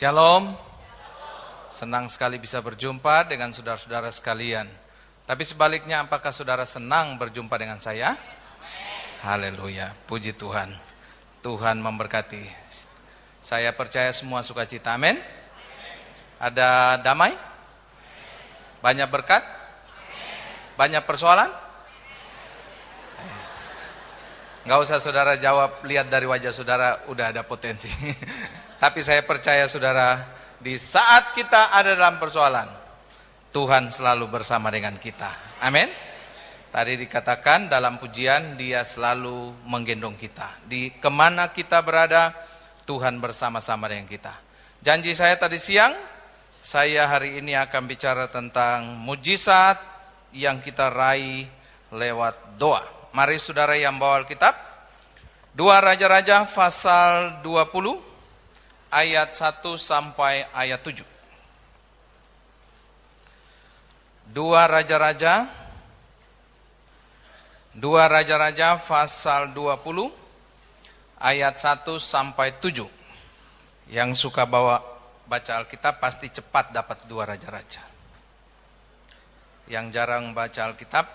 Shalom. Senang sekali bisa berjumpa dengan saudara-saudara sekalian. Tapi sebaliknya, apakah saudara senang berjumpa dengan saya? Haleluya, puji Tuhan. Tuhan memberkati. Saya percaya semua sukacita, amin. Ada damai? Banyak berkat? Banyak persoalan? Nggak usah saudara jawab, lihat dari wajah saudara udah ada potensi. Tapi saya percaya saudara, di saat kita ada dalam persoalan, Tuhan selalu bersama dengan kita. Amin. Tadi dikatakan dalam pujian, Dia selalu menggendong kita. Di kemana kita berada, Tuhan bersama-sama dengan kita. Janji saya tadi siang, saya hari ini akan bicara tentang mujizat yang kita raih lewat doa. Mari saudara yang bawa Alkitab, 2 Raja-Raja pasal 20 ayat 1 sampai ayat 7. 2 Raja-Raja pasal 20 ayat 1 sampai 7. Yang suka baca Alkitab pasti cepat dapat 2 Raja-Raja. Yang jarang baca Alkitab,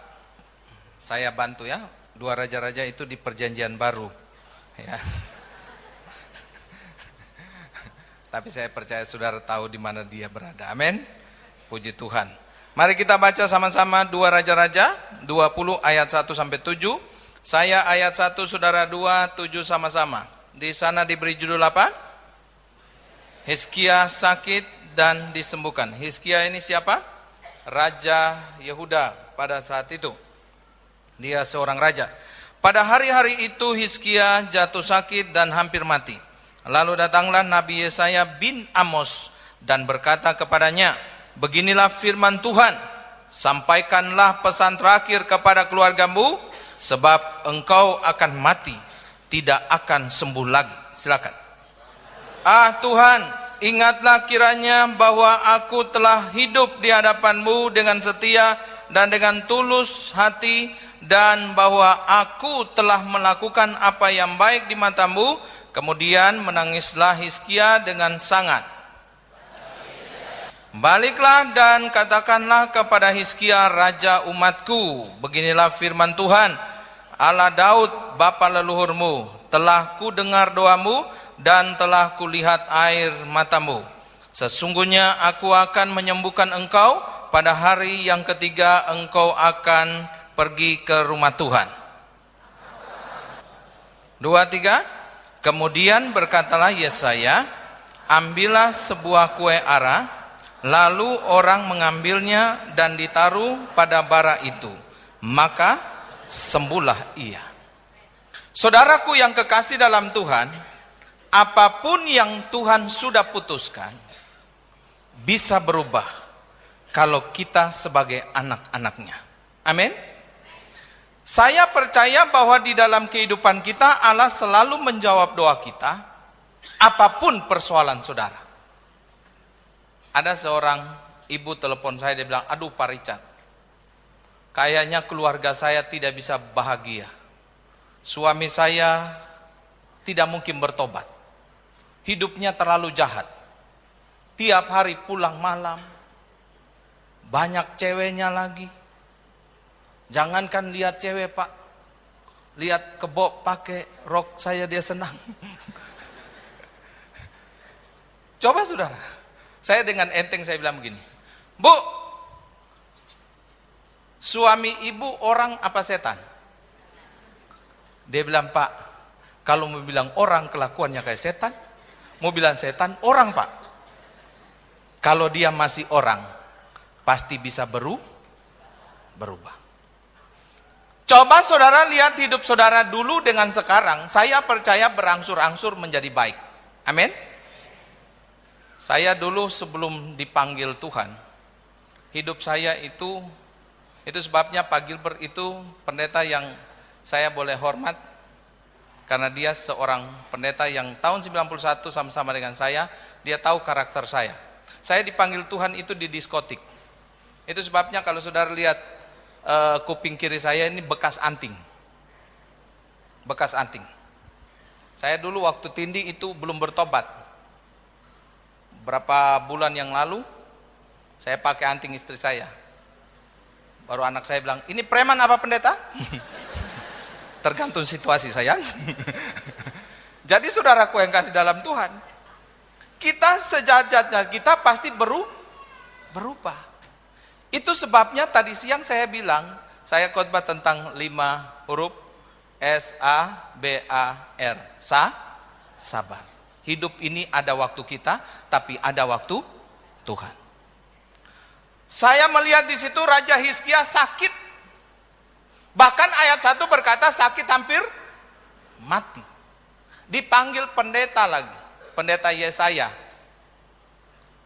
saya bantu ya. 2 Raja-Raja itu di Perjanjian Baru ya. Tapi saya percaya saudara tahu di mana dia berada. Amin. Puji Tuhan. Mari kita baca sama-sama 2 Raja-Raja 20 ayat 1 sampai 7. Saya ayat 1, saudara 2, 7 sama-sama. Di sana diberi judul apa? Hizkia sakit dan disembuhkan. Hizkia ini siapa? Raja Yehuda pada saat itu. Dia seorang raja. Pada hari-hari itu Hizkia jatuh sakit dan hampir mati. Lalu datanglah Nabi Yesaya bin Amos dan berkata kepadanya, beginilah firman Tuhan, sampaikanlah pesan terakhir kepada keluargamu, sebab engkau akan mati, tidak akan sembuh lagi. Silakan. Tuhan, ingatlah kiranya bahwa aku telah hidup di hadapanmu dengan setia dan dengan tulus hati, dan bahwa aku telah melakukan apa yang baik di matamu. Kemudian menangislah Hizkia dengan sangat. Baliklah dan katakanlah kepada Hizkia raja umatku, beginilah firman Tuhan, Allah Daud bapa leluhurmu, telah ku dengar doamu dan telah kulihat air matamu. Sesungguhnya aku akan menyembuhkan engkau, pada hari yang ketiga engkau akan pergi ke rumah Tuhan. 2, 3. Kemudian berkatalah Yesaya, ambillah sebuah kue ara, lalu orang mengambilnya dan ditaruh pada bara itu, maka sembuhlah ia. Saudaraku yang kekasih dalam Tuhan, apapun yang Tuhan sudah putuskan bisa berubah kalau kita sebagai anak-anaknya. Amin. Saya percaya bahwa di dalam kehidupan kita Allah selalu menjawab doa kita, apapun persoalan saudara. Ada seorang ibu telepon saya, dia bilang, aduh Pak Richard, kayaknya keluarga saya tidak bisa bahagia. Suami saya tidak mungkin bertobat. Hidupnya terlalu jahat. Tiap hari pulang malam, banyak ceweknya lagi. Jangankan lihat cewek Pak, lihat kebo pakai rok saya dia senang. Coba saudara, saya dengan enteng saya bilang begini, Bu, suami ibu orang apa setan? Dia bilang, Pak, kalau mau bilang orang kelakuannya kayak setan, mau bilang setan orang Pak. Kalau dia masih orang, pasti bisa berubah. Coba saudara lihat hidup saudara dulu dengan sekarang, saya percaya berangsur-angsur menjadi baik. Amin. Saya dulu sebelum dipanggil Tuhan, hidup saya itu sebabnya Pak Gilbert itu pendeta yang saya boleh hormat, karena dia seorang pendeta yang tahun 91 sama-sama dengan saya, dia tahu karakter saya. Saya dipanggil Tuhan itu di diskotik. Itu sebabnya kalau saudara lihat kuping kiri saya ini bekas anting. Saya dulu waktu tindih itu belum bertobat. berapa bulan yang lalu saya pakai anting istri saya. Baru anak saya bilang, ini preman apa pendeta? Tergantung situasi sayang. Jadi saudaraku yang kasih dalam Tuhan, kita sejajatnya kita pasti berubah. Itu sebabnya tadi siang saya bilang, saya khotbah tentang 5 huruf SABAR, sabar. Hidup ini ada waktu kita, tapi ada waktu Tuhan. Saya melihat di situ Raja Hizkia sakit. Bahkan ayat 1 berkata sakit hampir mati. Dipanggil pendeta lagi, pendeta Yesaya.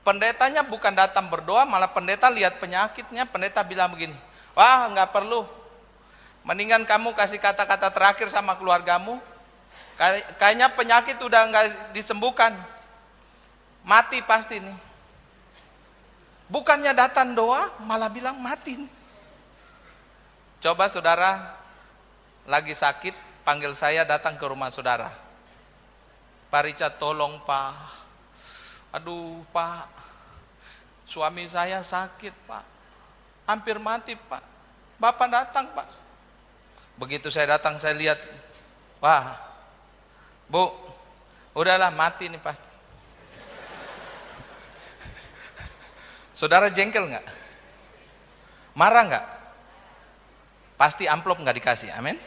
Pendetanya bukan datang berdoa, malah pendeta lihat penyakitnya, pendeta bilang begini, wah nggak perlu, mendingan kamu kasih kata-kata terakhir sama keluargamu, kayaknya penyakit udah nggak disembuhkan, mati pasti nih. Bukannya datang doa, malah bilang mati nih. Coba saudara lagi sakit, panggil saya datang ke rumah saudara. Pak Richard, tolong Pak. Aduh Pak, suami saya sakit Pak, hampir mati Pak. Bapak datang Pak. Begitu saya datang, saya lihat, wah Bu, udahlah mati nih pasti. Saudara jengkel nggak? Marah nggak? Pasti amplop nggak dikasih, amin.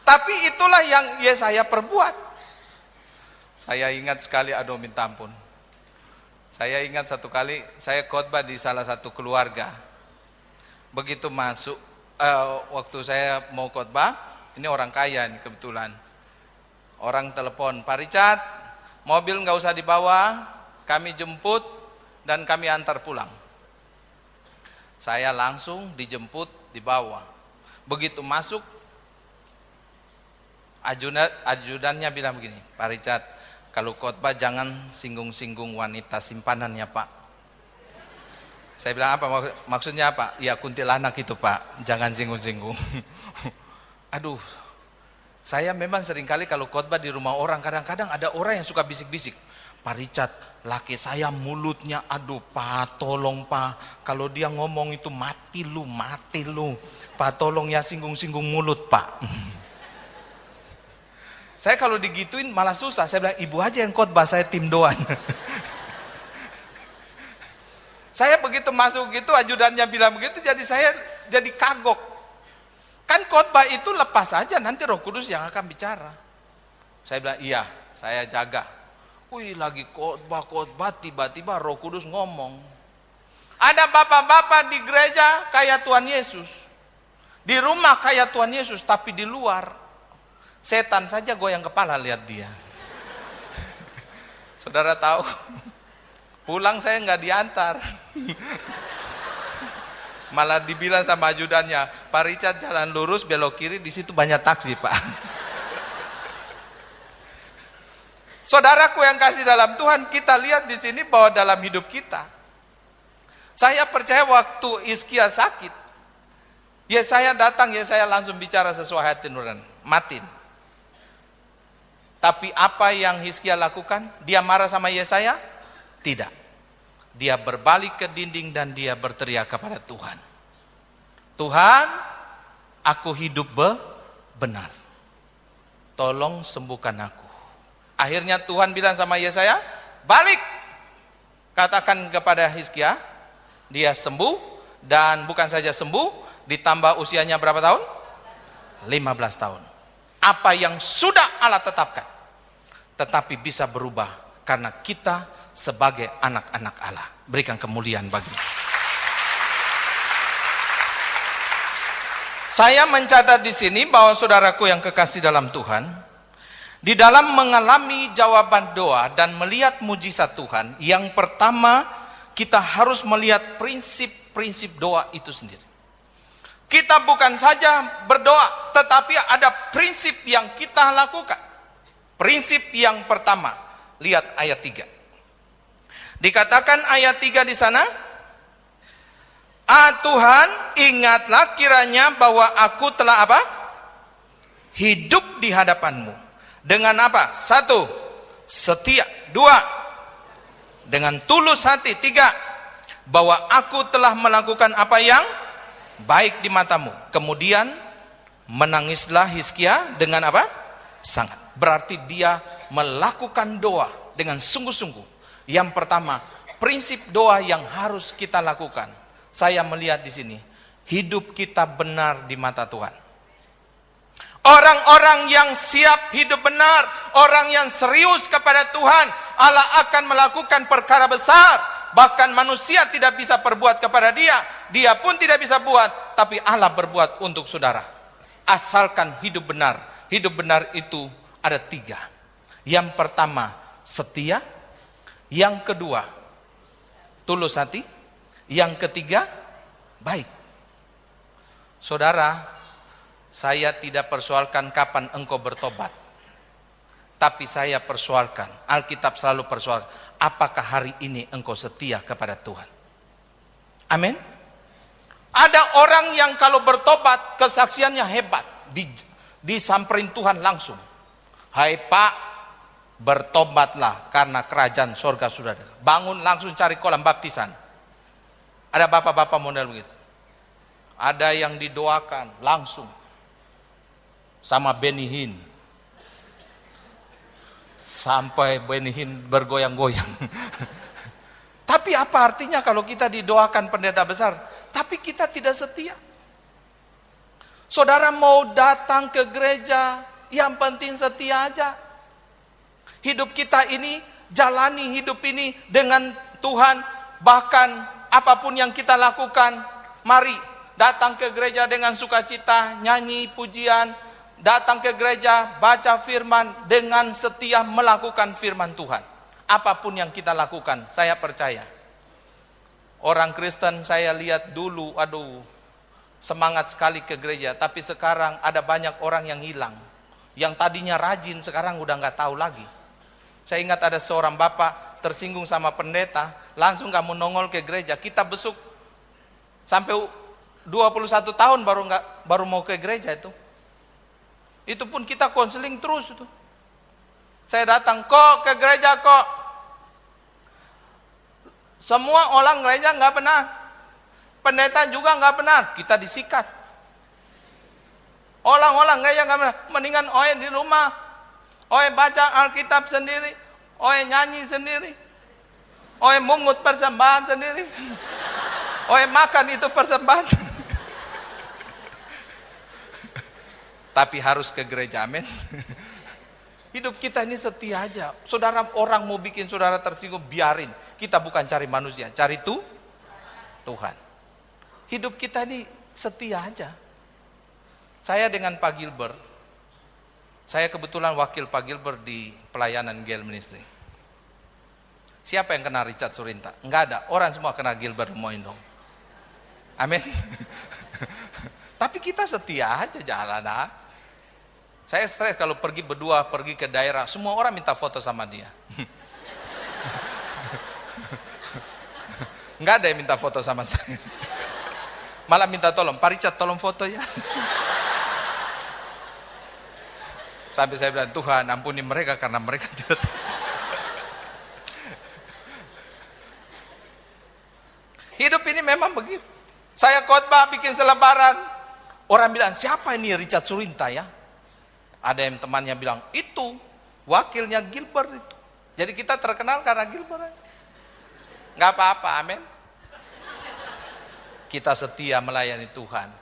Tapi itulah yang Yesaya perbuat. Saya ingat sekali, aduh minta ampun. Saya ingat satu kali saya khotbah di salah satu keluarga. Begitu masuk, waktu saya mau khotbah, ini orang kaya nih kebetulan. Orang telepon, Pak Richard, mobil nggak usah dibawa, kami jemput dan kami antar pulang. Saya langsung dijemput, dibawa. Begitu masuk, ajudannya bilang begini, Pak Richard, kalau khotbah jangan singgung-singgung wanita simpanannya Pak. Saya bilang apa maksudnya apa? Ya kuntilanak itu Pak, jangan singgung-singgung. Aduh, saya memang seringkali kalau khotbah di rumah orang, kadang-kadang ada orang yang suka bisik-bisik, Pak Richard, laki saya mulutnya, aduh Pak, tolong Pak, kalau dia ngomong itu mati lu, Pak tolong ya singgung-singgung mulut Pak. Saya kalau digituin malah susah, saya bilang ibu aja yang khotbah, saya tim doan. Saya begitu masuk gitu, ajudannya bilang begitu, jadi saya jadi kagok. Kan khotbah itu lepas aja, nanti Roh Kudus yang akan bicara. Saya bilang iya, saya jaga. Wih lagi khotbah, tiba-tiba Roh Kudus ngomong. Ada bapak-bapak di gereja kayak Tuhan Yesus, di rumah kayak Tuhan Yesus, tapi di luar setan saja goyang kepala lihat dia. Saudara tahu, pulang saya nggak diantar. Malah dibilang sama ajudannya, Pak Richard jalan lurus belok kiri, di situ banyak taksi Pak. Saudaraku yang kasih dalam Tuhan, kita lihat di sini bahwa dalam hidup kita, saya percaya waktu Hizkia sakit, Yesaya datang, Yesaya langsung bicara sesuai hati nurani, matiin. Tapi apa yang Hizkia lakukan? Dia marah sama Yesaya? Tidak. Dia berbalik ke dinding dan dia berteriak kepada Tuhan. Tuhan, aku hidup benar. Tolong sembuhkan aku. Akhirnya Tuhan bilang sama Yesaya, balik. Katakan kepada Hizkia, dia sembuh. Dan bukan saja sembuh, ditambah usianya berapa tahun? 15 tahun. Apa yang sudah Allah tetapkan, tetapi bisa berubah karena kita sebagai anak-anak Allah. Berikan kemuliaan bagi. Saya mencatat di sini bahwa saudaraku yang kekasih dalam Tuhan, di dalam mengalami jawaban doa dan melihat mujizat Tuhan, yang pertama kita harus melihat prinsip-prinsip doa itu sendiri. Kita bukan saja berdoa, tetapi ada prinsip yang kita lakukan. Prinsip yang pertama, lihat ayat 3. Dikatakan ayat 3 di sana, Tuhan, ingatlah kiranya bahwa aku telah apa? Hidup di hadapanmu. Dengan apa? 1, setia. 2, dengan tulus hati. 3, bahwa aku telah melakukan apa yang baik di matamu. Kemudian menangislah Hizkia dengan apa? Sangat. Berarti dia melakukan doa dengan sungguh-sungguh. Yang pertama, prinsip doa yang harus kita lakukan. Saya melihat di sini, hidup kita benar di mata Tuhan. Orang-orang yang siap hidup benar, orang yang serius kepada Tuhan, Allah akan melakukan perkara besar. Bahkan manusia tidak bisa berbuat kepada dia, dia pun tidak bisa buat, tapi Allah berbuat untuk saudara. Asalkan hidup benar. Hidup benar itu ada 3. Yang pertama, setia. Yang kedua, tulus hati. Yang ketiga, baik. Saudara, saya tidak persoalkan kapan engkau bertobat, tapi saya persoalkan, Alkitab selalu persoalkan, apakah hari ini engkau setia kepada Tuhan? Amin. Ada orang yang kalau bertobat kesaksiannya hebat, disamperin Tuhan langsung. Hai Pak, bertobatlah karena kerajaan sorga sudah dekat. Bangun langsung cari kolam baptisan. Ada bapak-bapak model begitu. Ada yang didoakan langsung sama Benny Hinn, sampai Benny Hinn bergoyang-goyang. Tapi apa artinya kalau kita didoakan pendeta besar, tapi kita tidak setia? Saudara mau datang ke gereja, yang penting setia aja. Hidup kita ini, jalani hidup ini dengan Tuhan. Bahkan apapun yang kita lakukan, mari datang ke gereja dengan sukacita, nyanyi pujian, datang ke gereja, baca firman dengan setia melakukan firman Tuhan. Apapun yang kita lakukan, saya percaya. Orang Kristen saya lihat dulu, semangat sekali ke gereja. Tapi sekarang ada banyak orang yang hilang. Yang tadinya rajin, sekarang udah nggak tahu lagi. Saya ingat ada seorang bapak tersinggung sama pendeta, langsung nggak mau nongol ke gereja. Kita besuk sampai 21 tahun baru mau ke gereja itu. Itu pun kita konseling terus itu. Saya datang, kok ke gereja kok. Semua orang gereja nggak benar. Pendeta juga nggak benar. Kita disikat. Orang-orang gereja nggak benar. Mendingan oe di rumah. Oe baca Alkitab sendiri. Oe nyanyi sendiri. Oe mungut persembahan sendiri. Oe makan itu persembahan. Tapi harus ke gereja, amin. Hidup kita ini setia aja. Saudara, orang mau bikin saudara tersinggung, biarin. Kita bukan cari manusia, cari Tuhan. Hidup kita ini setia aja. Saya dengan Pak Gilbert, saya kebetulan wakil Pak Gilbert di pelayanan Gale Ministry. Siapa yang kenal Richard Surinta? Enggak ada, orang semua kenal Gilbert Moindong. Amin. Tapi kita setia aja jalan. Saya stres kalau pergi berdua, pergi ke daerah, semua orang minta foto sama dia. Enggak ada yang minta foto sama saya. Malah minta tolong, Pak Richard tolong foto ya. Sampai saya bilang, Tuhan ampuni mereka karena mereka tidak tahu. Hidup ini memang begitu. Saya khotbah bikin selebaran, orang bilang, siapa ini Richard Surinta ya? Ada yang temannya bilang, itu wakilnya Gilbert itu. Jadi kita terkenal karena Gilbert. Nggak apa-apa, amin. Kita setia melayani Tuhan.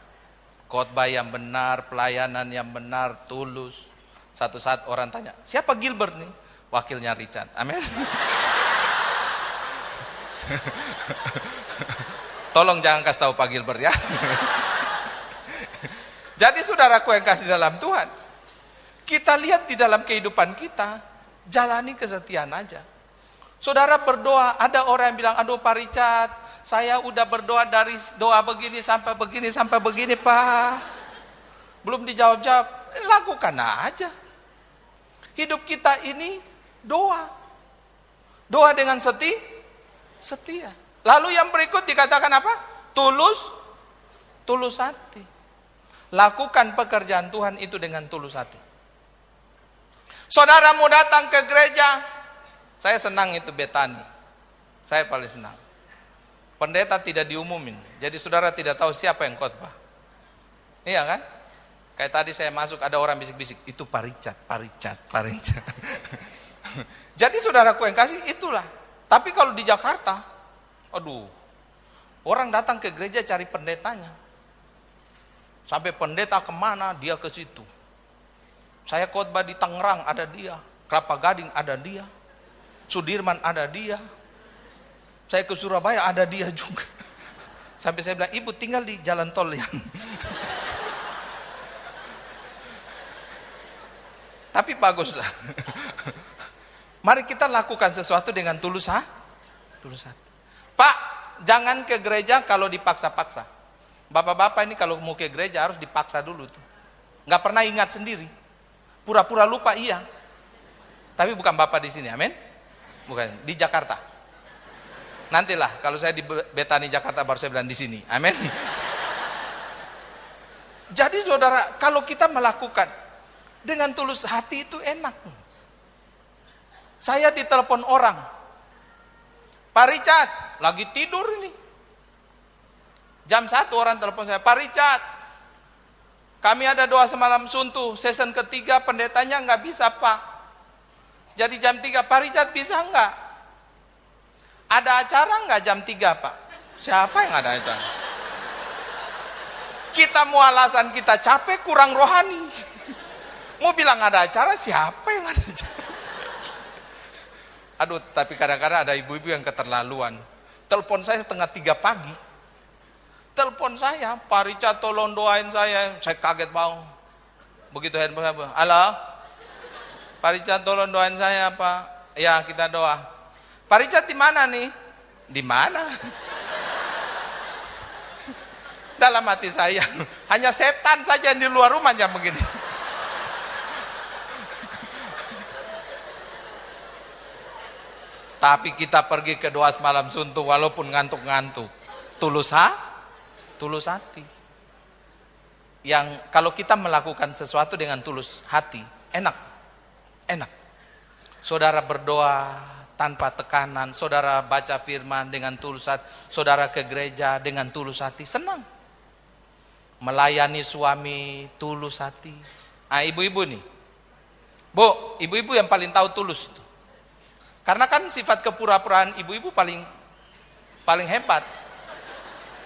Khotbah yang benar, pelayanan yang benar, tulus. Satu saat orang tanya, siapa Gilbert nih? Wakilnya Richard, amin. Tolong jangan kasih tahu Pak Gilbert ya. Jadi saudaraku yang kasih dalam Tuhan, kita lihat di dalam kehidupan kita, jalani kesetiaan aja. Saudara berdoa, ada orang yang bilang, aduh Pak Richard, saya udah berdoa dari doa begini sampai begini Pak. Belum dijawab-jawab, lakukan aja. Hidup kita ini doa. Doa dengan setia. Lalu yang berikut dikatakan apa? Tulus hati. Lakukan pekerjaan Tuhan itu dengan tulus hati. Saudara mau datang ke gereja, saya senang itu Betani. Saya paling senang. Pendeta tidak diumumin, jadi saudara tidak tahu siapa yang khotbah. Iya kan? Kayak tadi saya masuk ada orang bisik-bisik, itu Pak Richard. Jadi saudaraku yang kasih itulah. Tapi kalau di Jakarta, aduh, orang datang ke gereja cari pendetanya. Sampai pendeta kemana, dia ke situ. Saya khotbah di Tangerang, ada dia. Kelapa Gading, ada dia. Sudirman, ada dia. Saya ke Surabaya, ada dia juga. Sampai saya bilang, ibu tinggal di jalan tol yang. Tapi baguslah. Mari kita lakukan sesuatu dengan tulus hati. Pak, jangan ke gereja kalau dipaksa-paksa. Bapak-bapak ini kalau mau ke gereja harus dipaksa dulu tuh. Nggak pernah ingat sendiri. Pura-pura lupa iya. Tapi bukan bapak di sini, amin? Bukan, di Jakarta. Nantilah kalau saya di Betani Jakarta baru saya bilang di sini, amin? Jadi saudara, kalau kita melakukan dengan tulus hati itu enak. Saya ditelepon orang, Pak Richard, lagi tidur ini. Jam 1 orang telepon saya, Pak Richard, kami ada doa semalam suntuh, season ketiga pendetanya nggak bisa Pak. Jadi jam 3, Pak Richard bisa nggak? Ada acara nggak jam 3 Pak? Siapa yang ada acara? Kita mau alasan kita capek kurang rohani. Mau bilang ada acara, siapa yang ada acara? Aduh, tapi kadang-kadang ada ibu-ibu yang keterlaluan. Telepon saya setengah 3 pagi. Telepon saya, Pak Richard tolong doain saya kaget banget. Begitu handphone saya, halo, Pak Richard tolong doain saya Pak. Ya kita doa. Pak Richard di mana nih? Di mana? Dalam hati saya, hanya setan saja yang di luar rumah jam begini. Tapi kita pergi ke doa semalam suntuk walaupun ngantuk-ngantuk. Tulus hati. Yang kalau kita melakukan sesuatu dengan tulus hati, enak. Saudara berdoa tanpa tekanan, saudara baca firman dengan tulus hati, saudara ke gereja dengan tulus hati, senang. Melayani suami tulus hati. Ah, ibu-ibu nih. Bu, ibu-ibu yang paling tahu tulus itu. Karena kan sifat kepura-puraan ibu-ibu paling hebat.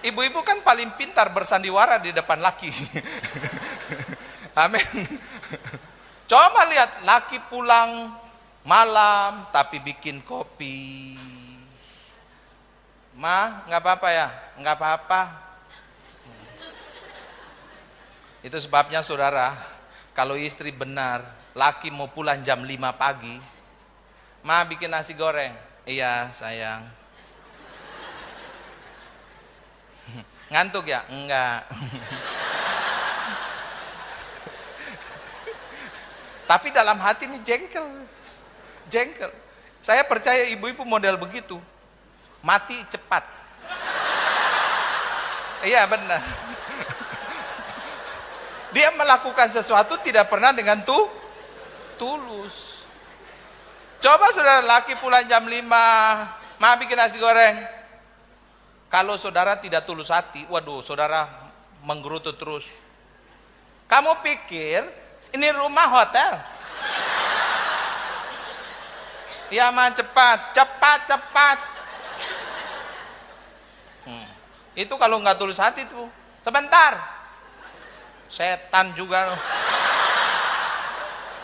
Ibu-ibu kan paling pintar bersandiwara di depan laki. Amin. Coba lihat laki pulang malam tapi bikin kopi. Ma, nggak apa-apa ya? Nggak apa-apa. Itu sebabnya saudara, kalau istri benar, laki mau pulang jam 5 pagi, Ma bikin nasi goreng. Iya sayang. Ngantuk ya? Enggak. Tapi dalam hati ini jengkel. Saya percaya ibu-ibu model begitu. Mati cepat. Iya benar. Dia melakukan sesuatu tidak pernah dengan tulus. Coba saudara laki pulang jam 5, Ma bikin nasi goreng. Kalau saudara tidak tulus hati, waduh saudara menggerutu terus. Kamu pikir ini rumah hotel? Ya Ma, cepat. Itu kalau nggak tulus hati tuh, sebentar. Setan juga.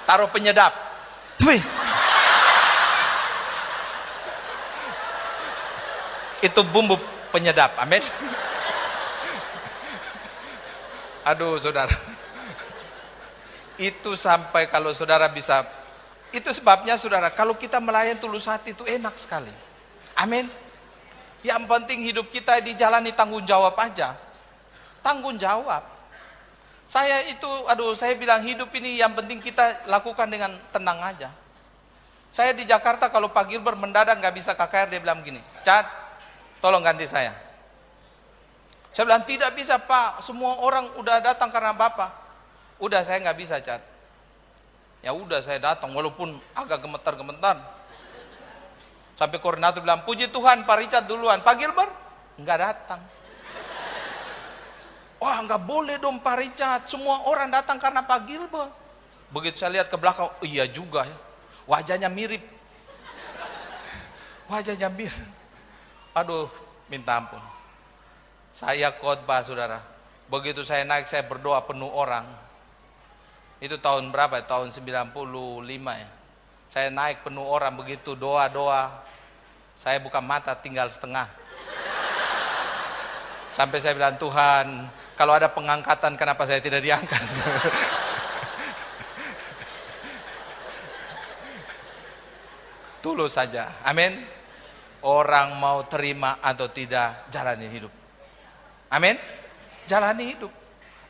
Taruh penyedap. Itu bumbu penyedap, amin. Aduh saudara, itu sampai kalau saudara bisa, itu sebabnya saudara, kalau kita melayani tulus hati itu enak sekali, amin. Yang penting hidup kita dijalani tanggung jawab aja, tanggung jawab. Saya itu, saya bilang hidup ini yang penting kita lakukan dengan tenang aja. Saya di Jakarta kalau Pak Gilbert mendadak nggak bisa KKR, dia bilang gini, Cat, tolong ganti saya. Saya bilang tidak bisa Pak, semua orang udah datang karena Bapak. Udah saya nggak bisa Cat. Ya udah saya datang walaupun agak gemetar-gemetar. Sampai koordinator bilang, puji Tuhan Pak Richard duluan, Pak Gilbert nggak datang. Wah nggak boleh dong Pak Richard, semua orang datang karena Pak Gilbert. Begitu saya lihat ke belakang, oh, iya juga ya, wajahnya mirip. Wajahnya mirip. Aduh, minta ampun. Saya khotbah saudara, begitu saya naik saya berdoa penuh orang. Itu tahun berapa? Tahun 95 ya. Saya naik penuh orang, begitu doa-doa. Saya buka mata tinggal setengah. Sampai saya bilang, Tuhan, kalau ada pengangkatan kenapa saya tidak diangkat? Tulus saja. Amin. Orang mau terima atau tidak, jalani hidup. Amin. Jalani hidup.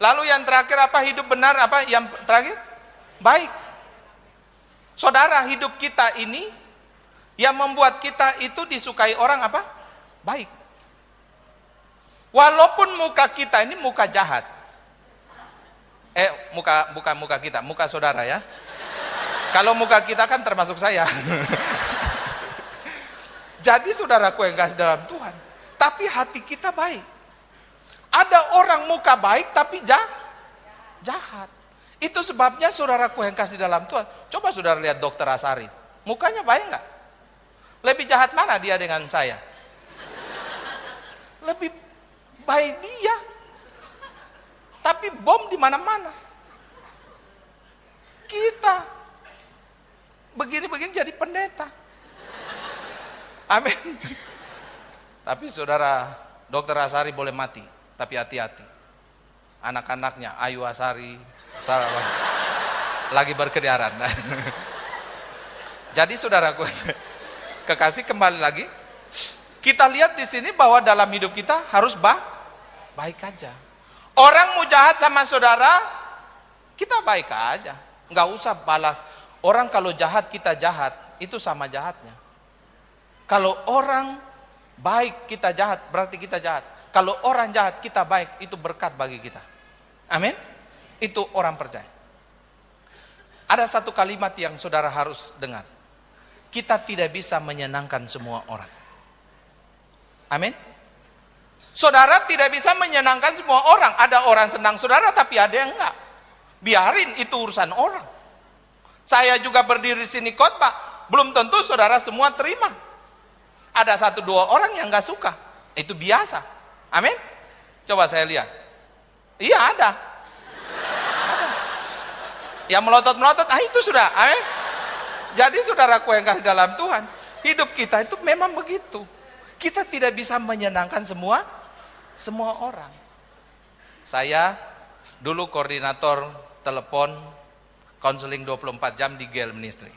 Lalu yang terakhir apa? Hidup benar apa? Yang terakhir? Baik. Saudara, hidup kita ini yang membuat kita itu disukai orang apa? Baik. Walaupun muka kita ini muka jahat. Bukan muka kita, muka saudara ya. Kalau muka kita kan termasuk saya. Jadi saudaraku yang kasih dalam Tuhan, tapi hati kita baik. Ada orang muka baik tapi jahat. Itu sebabnya saudaraku yang kasih dalam Tuhan. Coba saudara lihat Dokter Asari. Mukanya baik nggak? Lebih jahat mana dia dengan saya? Lebih baik dia. Tapi bom di mana-mana. Kita begini-begini jadi pendeta. Amin. Tapi saudara, Dokter Asari boleh mati. Tapi hati-hati, anak-anaknya Ayu Asari lagi berkeliaran. Jadi saudaraku kekasih, kembali lagi kita lihat di sini bahwa dalam hidup kita harus baik aja. Orang mau jahat sama saudara, kita baik aja, nggak usah balas. Orang kalau jahat kita jahat, itu sama jahatnya. Kalau orang baik kita jahat, berarti kita jahat. Kalau orang jahat kita baik, itu berkat bagi kita. Amin. Itu orang percaya. Ada satu kalimat yang saudara harus dengar. Kita tidak bisa menyenangkan semua orang. Amin. Saudara tidak bisa menyenangkan semua orang. Ada orang senang saudara, tapi ada yang enggak. Biarin, itu urusan orang. Saya juga berdiri di sini khotbah, belum tentu saudara semua terima. Ada 1-2 orang yang enggak suka. Itu biasa. Amin. Coba saya lihat. Iya ada. Yang melotot-melotot, itu sudah. Amin. Jadi saudaraku yang kasih dalam Tuhan, hidup kita itu memang begitu. Kita tidak bisa menyenangkan semua orang. Saya dulu koordinator telepon konseling 24 jam di GEL Ministry.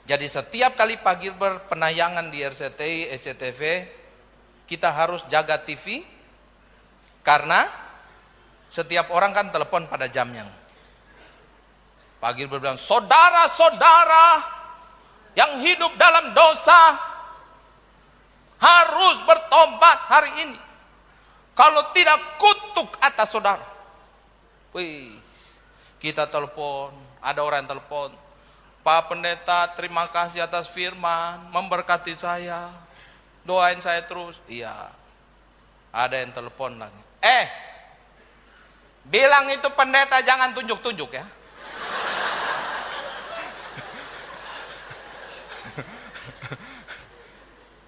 Jadi setiap kali Pak Gilbert penayangan di RCTI, SCTV, kita harus jaga TV, karena setiap orang kan telepon pada jamnya. Pak Gilbert bilang, saudara-saudara yang hidup dalam dosa harus bertobat hari ini. Kalau tidak, kutuk atas saudara. Wih, kita telepon, ada orang yang telepon, Pak Pendeta terima kasih atas firman, memberkati saya, doain saya terus. Iya. Ada yang telepon lagi, bilang itu pendeta jangan tunjuk-tunjuk ya.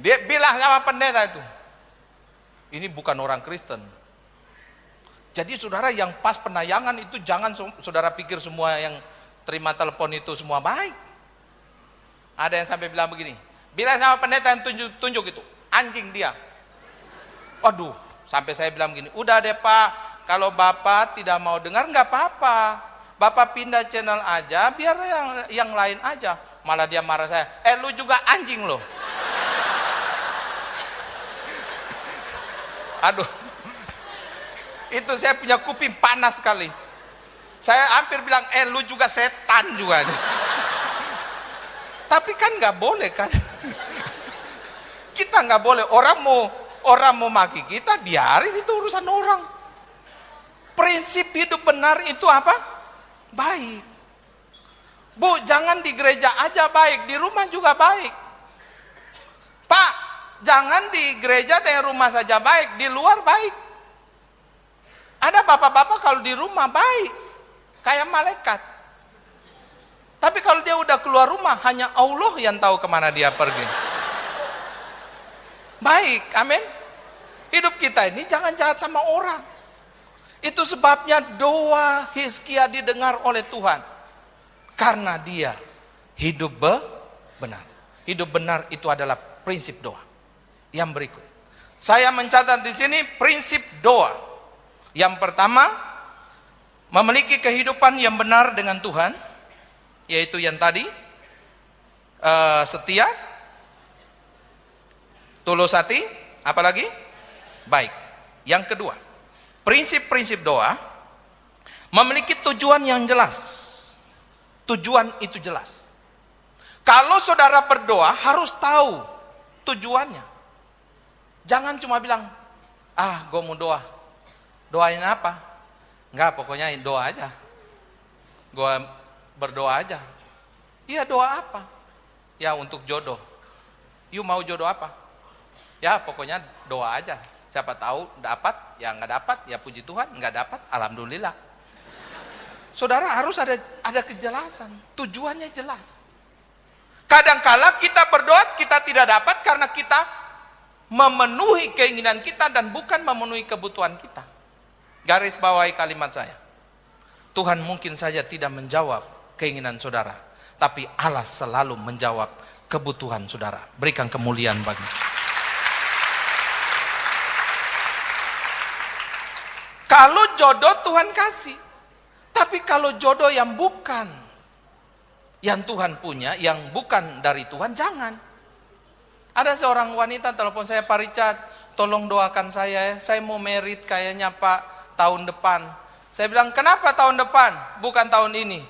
Dia bilang sama pendeta itu, ini bukan orang Kristen. Jadi saudara, yang pas penayangan itu jangan saudara pikir semua yang terima telepon itu semua baik. Ada yang sampai bilang begini, bilang sama pendeta yang tunjuk-tunjuk itu, anjing dia. Waduh, sampai saya bilang begini, udah deh Pak, kalau Bapak tidak mau dengar nggak apa-apa, Bapak pindah channel aja, biar yang lain aja. Malah dia marah saya, lu juga anjing loh. Aduh, itu saya punya kuping panas sekali. Saya hampir bilang, lu juga setan juga. Tapi kan nggak boleh kan? Kita nggak boleh. Orang mau maki kita, biarin, itu urusan orang. Prinsip hidup benar itu apa? Baik. Bu, jangan di gereja aja baik, di rumah juga baik. Pak, jangan di gereja dan rumah saja baik, di luar baik. Ada bapak-bapak kalau di rumah baik, kayak malaikat. Tapi kalau dia udah keluar rumah, hanya Allah yang tahu kemana dia pergi. Baik, amin. Hidup kita ini jangan jahat sama orang. Itu sebabnya doa Hizkia didengar oleh Tuhan. Karena dia hidup benar. Hidup benar itu adalah prinsip doa. Yang berikut, saya mencatat di sini prinsip doa. Yang pertama, memiliki kehidupan yang benar dengan Tuhan, yaitu yang tadi, setia, tulus hati, apalagi baik. Yang kedua, prinsip-prinsip doa memiliki tujuan yang jelas. Tujuan itu jelas. Kalau saudara berdoa harus tahu tujuannya. Jangan cuma bilang, gue mau doa. Doain apa? Enggak, pokoknya doa aja. Gue berdoa aja. Iya, doa apa? Ya, untuk jodoh. You mau jodoh apa? Ya, pokoknya doa aja. Siapa tahu dapat, ya nggak dapat, ya puji Tuhan. Nggak dapat, alhamdulillah. Saudara harus ada kejelasan, tujuannya jelas. Kadangkala kita berdoa kita tidak dapat karena kita memenuhi keinginan kita dan bukan memenuhi kebutuhan kita. Garis bawahi kalimat saya. Tuhan mungkin saja tidak menjawab keinginan saudara, tapi Allah selalu menjawab kebutuhan saudara. Berikan kemuliaan bagi. Kalau jodoh Tuhan kasih. Tapi kalau jodoh yang bukan, yang Tuhan punya, yang bukan dari Tuhan, jangan. Ada seorang wanita telepon saya, Pak Richard, tolong doakan saya mau merit kayaknya Pak tahun depan. Saya bilang, kenapa tahun depan? Bukan tahun ini.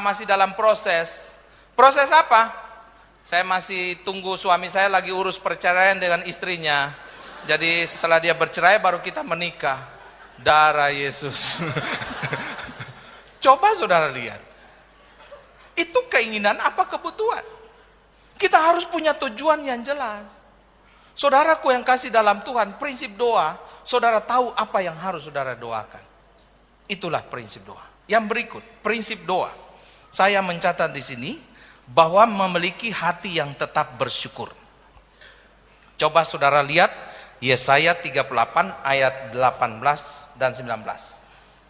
Masih dalam proses. Proses apa? Saya masih tunggu suami saya lagi urus perceraian dengan istrinya. Jadi setelah dia bercerai baru kita menikah. Darah Yesus. Coba saudara lihat. Itu keinginan apa kebutuhan? Kita harus punya tujuan yang jelas. Saudaraku yang kasih dalam Tuhan, prinsip doa, saudara tahu apa yang harus saudara doakan. Itulah prinsip doa. Yang berikut, prinsip doa. Saya mencatat di sini bahwa memiliki hati yang tetap bersyukur. Coba saudara lihat Yesaya 38 ayat 18 dan 19.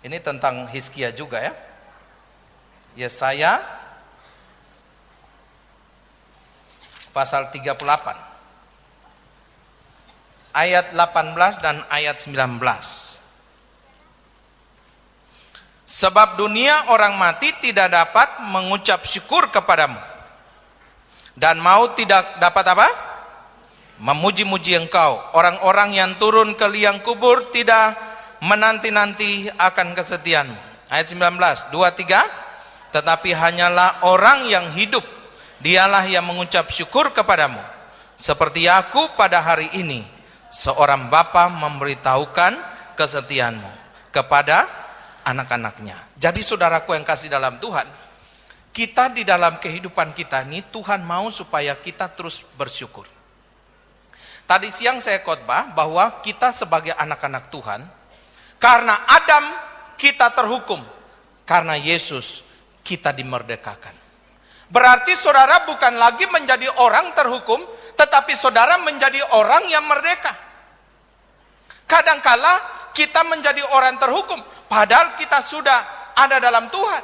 Ini tentang Hizkia juga ya. Yesaya pasal 38 ayat 18 dan ayat 19. Sebab dunia orang mati tidak dapat mengucap syukur kepadamu, dan maut tidak dapat apa? Memuji-muji engkau. Orang-orang yang turun ke liang kubur tidak menanti-nanti akan kesetiaanmu. Ayat 19, 2-3. Tetapi hanyalah orang yang hidup, dialah yang mengucap syukur kepadamu. Seperti aku pada hari ini, seorang bapa memberitahukan kesetiaanmu kepada anak-anaknya. Jadi saudaraku yang kasih dalam Tuhan, kita di dalam kehidupan kita ini Tuhan mau supaya kita terus bersyukur. Tadi siang saya khotbah bahwa kita sebagai anak-anak Tuhan, karena Adam kita terhukum, karena Yesus kita dimerdekakan. Berarti saudara bukan lagi menjadi orang terhukum, tetapi saudara menjadi orang yang merdeka. Kadangkala kita menjadi orang terhukum, padahal kita sudah ada dalam Tuhan.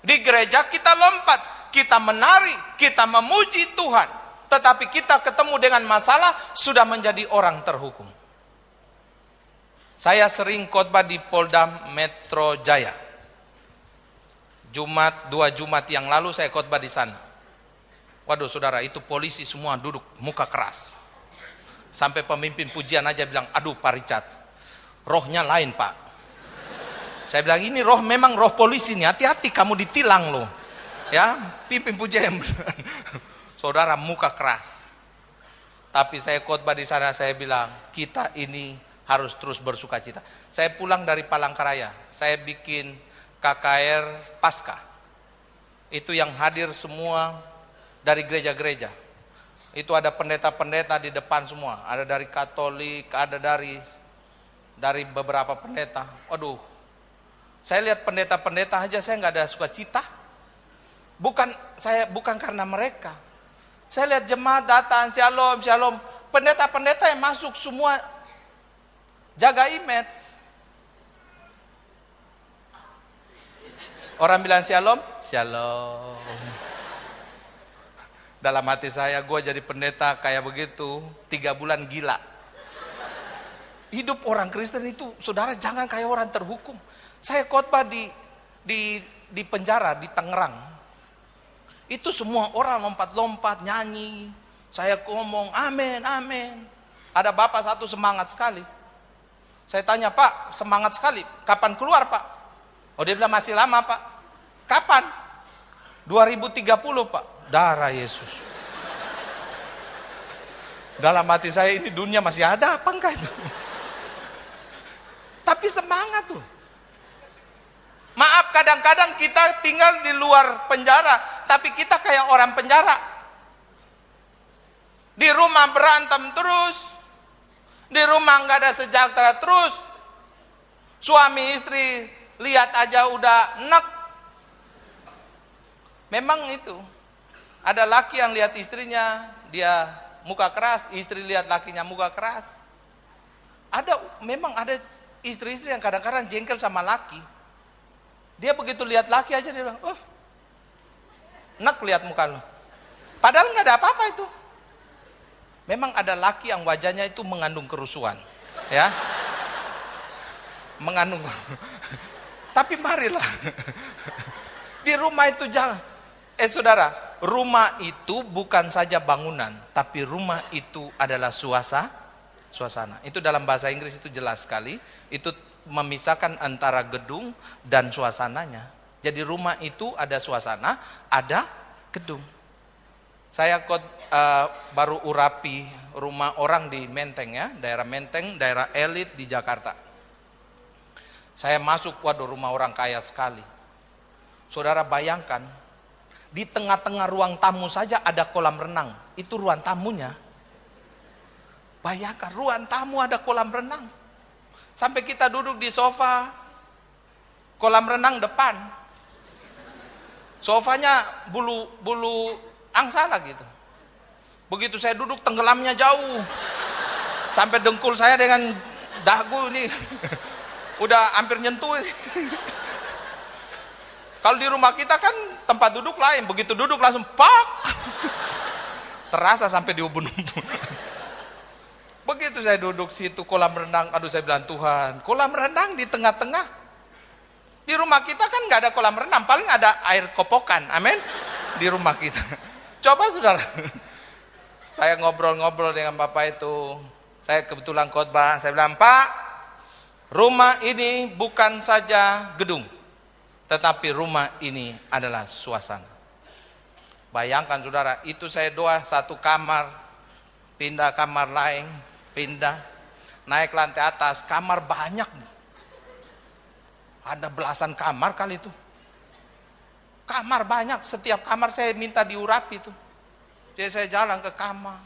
Di gereja kita lompat, kita menari, kita memuji Tuhan. Tetapi kita ketemu dengan masalah, sudah menjadi orang terhukum. Saya sering khotbah di Polda Metro Jaya. Dua Jumat yang lalu saya khotbah di sana. Waduh saudara, itu polisi semua duduk muka keras. Sampai pemimpin pujian aja bilang, aduh Pak Richard, rohnya lain Pak. Saya bilang, ini roh memang roh polisi nih, hati-hati kamu ditilang loh. Ya, pimpin pujian. Saudara muka keras. Tapi saya khotbah di sana, saya bilang, kita ini harus terus bersukacita. Saya pulang dari Palangkaraya, saya bikin KKR Pasca. Itu yang hadir semua dari gereja-gereja. Itu ada pendeta-pendeta di depan semua. Ada dari Katolik, ada dari beberapa pendeta. Aduh, saya lihat pendeta-pendeta aja saya nggak ada sukacita. Bukan karena mereka. Saya lihat jemaat datang, shalom, shalom. Pendeta-pendeta yang masuk semua jaga image. Orang bilang shalom, shalom. Dalam hati saya, gue jadi pendeta kayak begitu 3 bulan gila. Hidup orang Kristen itu, saudara, jangan kayak orang terhukum. Saya khotbah di penjara di Tangerang. Itu semua orang lompat-lompat nyanyi. Saya ngomong amin, amin. Ada bapak satu semangat sekali. Saya tanya, Pak, semangat sekali. Kapan keluar, Pak? Oh, dia bilang masih lama, Pak. Kapan? 2030, Pak. Darah Yesus. Dalam hati saya, ini dunia masih ada apa enggak itu? Tapi semangat tuh. Maaf, kadang-kadang kita tinggal di luar penjara, tapi kita kayak orang penjara. Di rumah berantem terus, di rumah nggak ada sejahtera terus. Suami istri lihat aja udah enak. Memang itu. Ada laki yang lihat istrinya, dia muka keras, istri lihat lakinya muka keras. Memang ada istri-istri yang kadang-kadang jengkel sama laki. Dia begitu lihat laki aja dia bilang, enak lihat muka lo. Padahal nggak ada apa-apa itu. Memang ada laki yang wajahnya itu mengandung kerusuhan, ya, mengandung. Tapi marilah di rumah itu jangan. Saudara, rumah itu bukan saja bangunan, tapi rumah itu adalah suasana. Itu dalam bahasa Inggris itu jelas sekali. Itu memisahkan antara gedung dan suasananya. Jadi rumah itu ada suasana, ada gedung. Saya baru urapi rumah orang di Menteng, ya, daerah Menteng, daerah elit di Jakarta. Saya masuk, waduh, rumah orang kaya sekali. Saudara bayangkan, di tengah-tengah ruang tamu saja ada kolam renang. Itu ruang tamunya. Bayangkan, ruang tamu ada kolam renang. Sampai kita duduk di sofa, kolam renang depan. Sofanya bulu angsala gitu. Begitu saya duduk, tenggelamnya jauh. Sampai dengkul saya dengan dagu ini udah hampir nyentuh ini. Kalau di rumah kita kan tempat duduk lain, begitu duduk langsung pak. Terasa sampai di ubun-ubun. Begitu saya duduk situ kolam renang, aduh saya bilang Tuhan, kolam renang di tengah-tengah. Di rumah kita kan nggak ada kolam renang, paling ada air kopokan, amin. Di rumah kita. Coba saudara, saya ngobrol-ngobrol dengan bapak itu, saya kebetulan khotbah, saya bilang, Pak, rumah ini bukan saja gedung, tetapi rumah ini adalah suasana. Bayangkan saudara, itu saya doa satu kamar, pindah kamar lain, pindah, naik lantai atas, kamar banyak. Ada belasan kamar kali itu. Kamar banyak, setiap kamar saya minta diurapi itu. Jadi saya jalan ke kamar.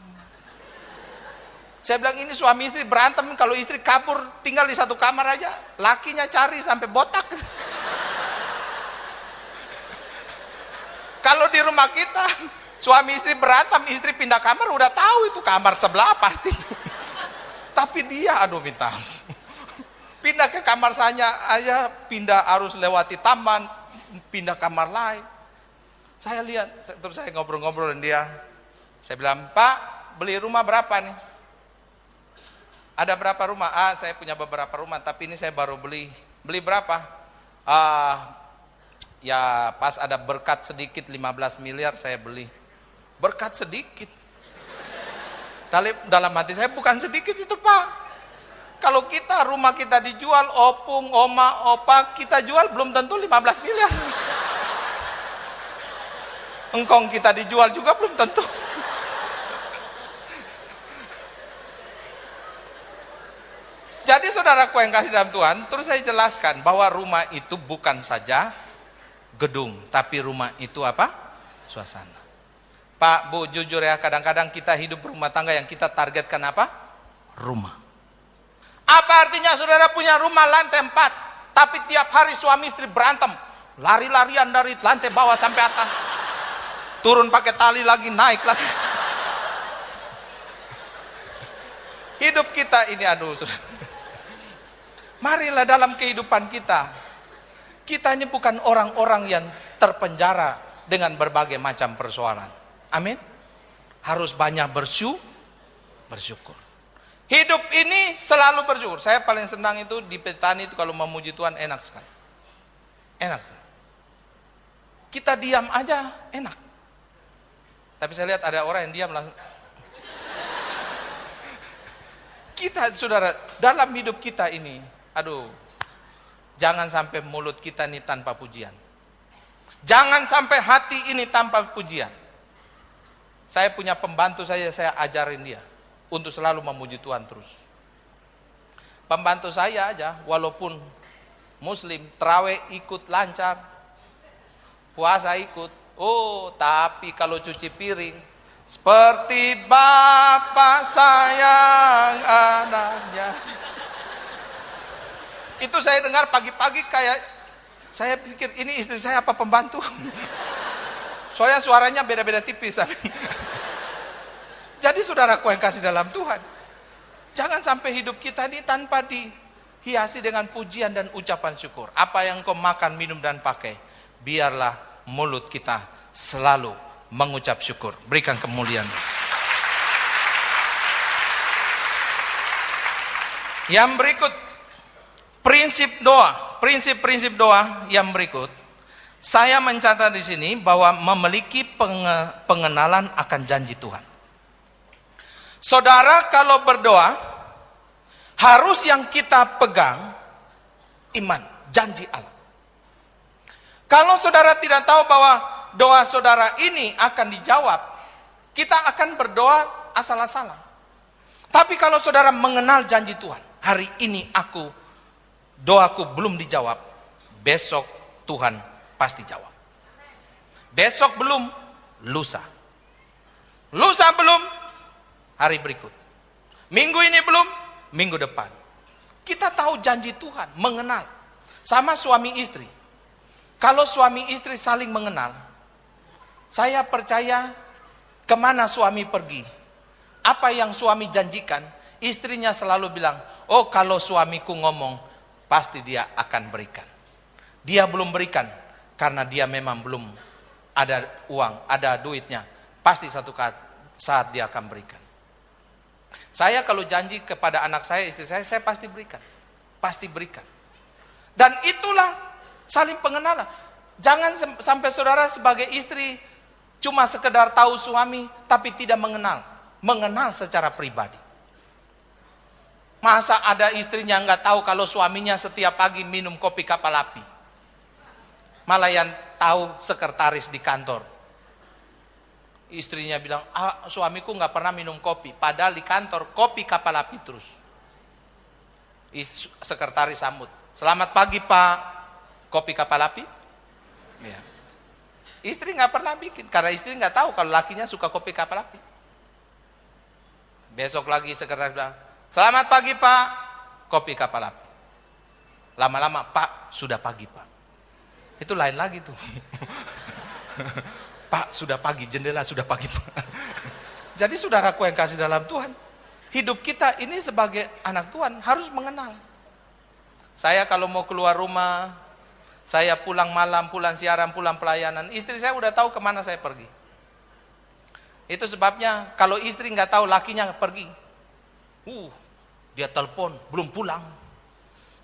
Saya bilang ini suami istri berantem, kalau istri kabur tinggal di satu kamar aja, lakinya cari sampai botak. Kalau di rumah kita, suami istri berantem, istri pindah kamar, udah tahu itu kamar sebelah pasti itu. Tapi dia, aduh minta. Pindah ke kamar saya aja, pindah harus lewati taman, pindah kamar lain. Saya lihat, terus saya ngobrol-ngobrol dengan dia. Saya bilang, Pak, beli rumah berapa nih? Ada berapa rumah? Saya punya beberapa rumah, tapi ini saya baru beli. Beli berapa? Ya pas ada berkat sedikit 15 miliar saya beli. Berkat sedikit. Dalam hati saya bukan sedikit itu Pak. Kalau kita rumah kita dijual, opung, oma, opa kita jual belum tentu 15 miliar. Engkong kita dijual juga belum tentu. Jadi saudaraku yang kasih dalam Tuhan, terus saya jelaskan bahwa rumah itu bukan saja gedung, tapi rumah itu apa? Suasana. Pak, Bu, jujur ya, kadang-kadang kita hidup berumah tangga yang kita targetkan apa? Rumah. Apa artinya saudara punya rumah lantai 4, tapi tiap hari suami istri berantem, lari-larian dari lantai bawah sampai atas, turun pakai tali lagi, naik lagi. Hidup kita ini, aduh saudara. Marilah dalam kehidupan kita, kita ini bukan orang-orang yang terpenjara dengan berbagai macam persoalan. Amin. Harus banyak bersyukur. Hidup ini selalu bersyukur. Saya paling senang itu di petani itu kalau memuji Tuhan, enak sekali. Enak sekali. Kita diam aja enak. Tapi saya lihat ada orang yang diam langsung. Kita saudara, dalam hidup kita ini, aduh, jangan sampai mulut kita ini tanpa pujian. Jangan sampai hati ini tanpa pujian. Saya punya pembantu saya ajarin dia untuk selalu memuji Tuhan terus. Pembantu saya aja, walaupun muslim, terawih ikut lancar, puasa ikut. Oh, tapi kalau cuci piring, seperti Bapa sayang anaknya. Itu saya dengar pagi-pagi kayak, saya pikir ini istri saya apa pembantu? Soalnya suaranya beda-beda tipis. Jadi saudaraku yang kasih dalam Tuhan, jangan sampai hidup kita ini tanpa dihiasi dengan pujian dan ucapan syukur. Apa yang kau makan, minum dan pakai, biarlah mulut kita selalu mengucap syukur. Berikan kemuliaan. Yang berikut, prinsip doa. Prinsip-prinsip doa yang berikut, saya mencatat di sini bahwa memiliki pengenalan akan janji Tuhan. Saudara, kalau berdoa, harus yang kita pegang iman, janji Allah. Kalau saudara tidak tahu bahwa doa saudara ini akan dijawab, kita akan berdoa asal-asalan. Tapi kalau saudara mengenal janji Tuhan, hari ini doaku belum dijawab, besok Tuhan pasti jawab. Besok belum, lusa. Lusa belum, hari berikut. Minggu ini belum, minggu depan. Kita tahu janji Tuhan, mengenal. Sama suami istri. Kalau suami istri saling mengenal, saya percaya kemana suami pergi, apa yang suami janjikan, istrinya selalu bilang, oh kalau suamiku ngomong, pasti dia akan berikan. Dia belum berikan, karena dia memang belum ada uang, ada duitnya. Pasti satu saat dia akan berikan. Saya kalau janji kepada anak saya, istri saya pasti berikan. Pasti berikan. Dan itulah saling pengenalan. Jangan sampai saudara sebagai istri cuma sekedar tahu suami, tapi tidak mengenal. Mengenal secara pribadi. Masa ada istrinya nggak tahu kalau suaminya setiap pagi minum kopi kapal api. Malah yang tahu sekretaris di kantor. Istrinya bilang, suamiku nggak pernah minum kopi. Padahal di kantor kopi kapal api terus. Sekretaris sambut, selamat pagi Pak, kopi kapal api. Ya. Istri nggak pernah bikin, karena istri nggak tahu kalau lakinya suka kopi kapal api. Besok lagi sekretaris bilang, selamat pagi Pak, kopi kapal api. Lama-lama, Pak, sudah pagi Pak. Itu lain lagi tuh. Pak, sudah pagi, jendela sudah pagi Pak. Jadi saudaraku yang kasih dalam Tuhan, hidup kita ini sebagai anak Tuhan harus mengenal. Saya kalau mau keluar rumah, saya pulang malam, pulang siaran, pulang pelayanan, istri saya udah tahu kemana saya pergi. Itu sebabnya kalau istri nggak tahu lakinya pergi, dia telepon, belum pulang.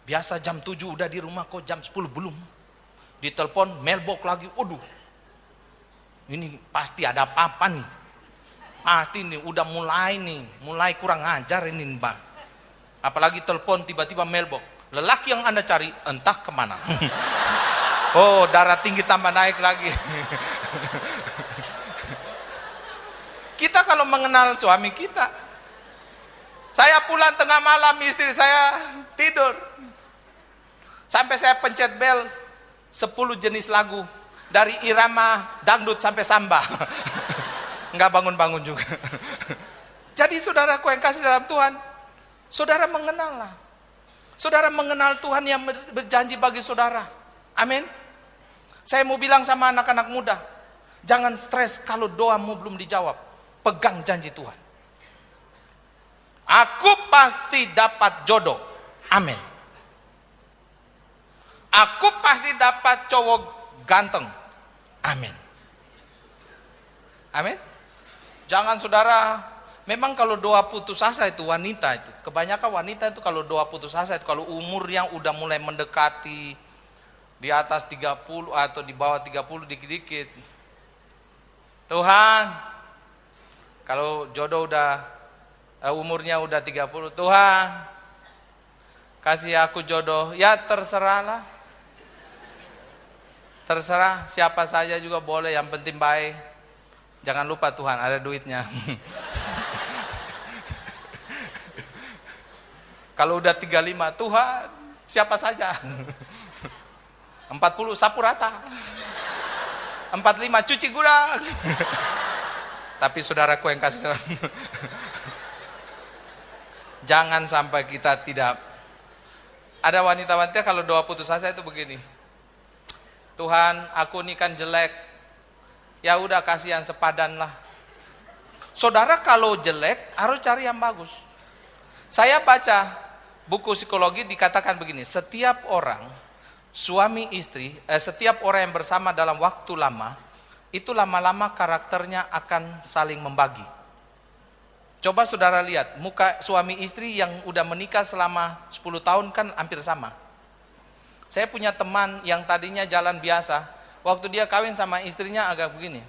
Biasa jam 7 udah di rumah, kok jam 10 belum. Ditelepon, mailbox lagi, waduh. Ini pasti ada apa-apa nih. Pasti nih, udah mulai kurang ajar ini Mbak. Apalagi telepon tiba-tiba mailbox. Lelaki yang Anda cari entah kemana. Oh, darah tinggi tambah naik lagi. Kita kalau mengenal suami kita, saya pulang tengah malam, istri saya tidur. Sampai saya pencet bel 10 jenis lagu Dari irama dangdut sampai samba. Nggak bangun-bangun juga. Jadi saudaraku yang kasih dalam Tuhan, saudara mengenallah. Saudara mengenal Tuhan yang berjanji bagi saudara. Amin. Saya mau bilang sama anak-anak muda, jangan stres kalau doamu belum dijawab. Pegang janji Tuhan. Aku pasti dapat jodoh. Amin. Aku pasti dapat cowok ganteng. Amin. Amin. Jangan saudara, memang kalau doa putus asa itu wanita itu. Kebanyakan wanita itu kalau doa putus asa itu, kalau umur yang udah mulai mendekati di atas 30 atau di bawah 30 dikit-dikit. Tuhan, kalau jodoh udah umurnya udah 30, Tuhan kasih aku jodoh. Ya terserahlah. Terserah siapa saja juga boleh, yang penting baik. Jangan lupa Tuhan ada duitnya. Kalau udah 35, Tuhan siapa saja. 40 sapu rata. 45 cuci gudang. Tapi saudaraku yang kasih dalam, jangan sampai kita tidak. Ada wanita-wanita kalau doa putus asa itu begini, Tuhan aku ini kan jelek, ya udah kasihan sepadan lah. Saudara kalau jelek harus cari yang bagus. Saya baca buku psikologi dikatakan begini, setiap orang suami istri, setiap orang yang bersama dalam waktu lama, itu lama-lama karakternya akan saling membagi. Coba saudara lihat, muka suami istri yang udah menikah selama 10 tahun kan hampir sama. Saya punya teman yang tadinya jalan biasa, waktu dia kawin sama istrinya agak begini.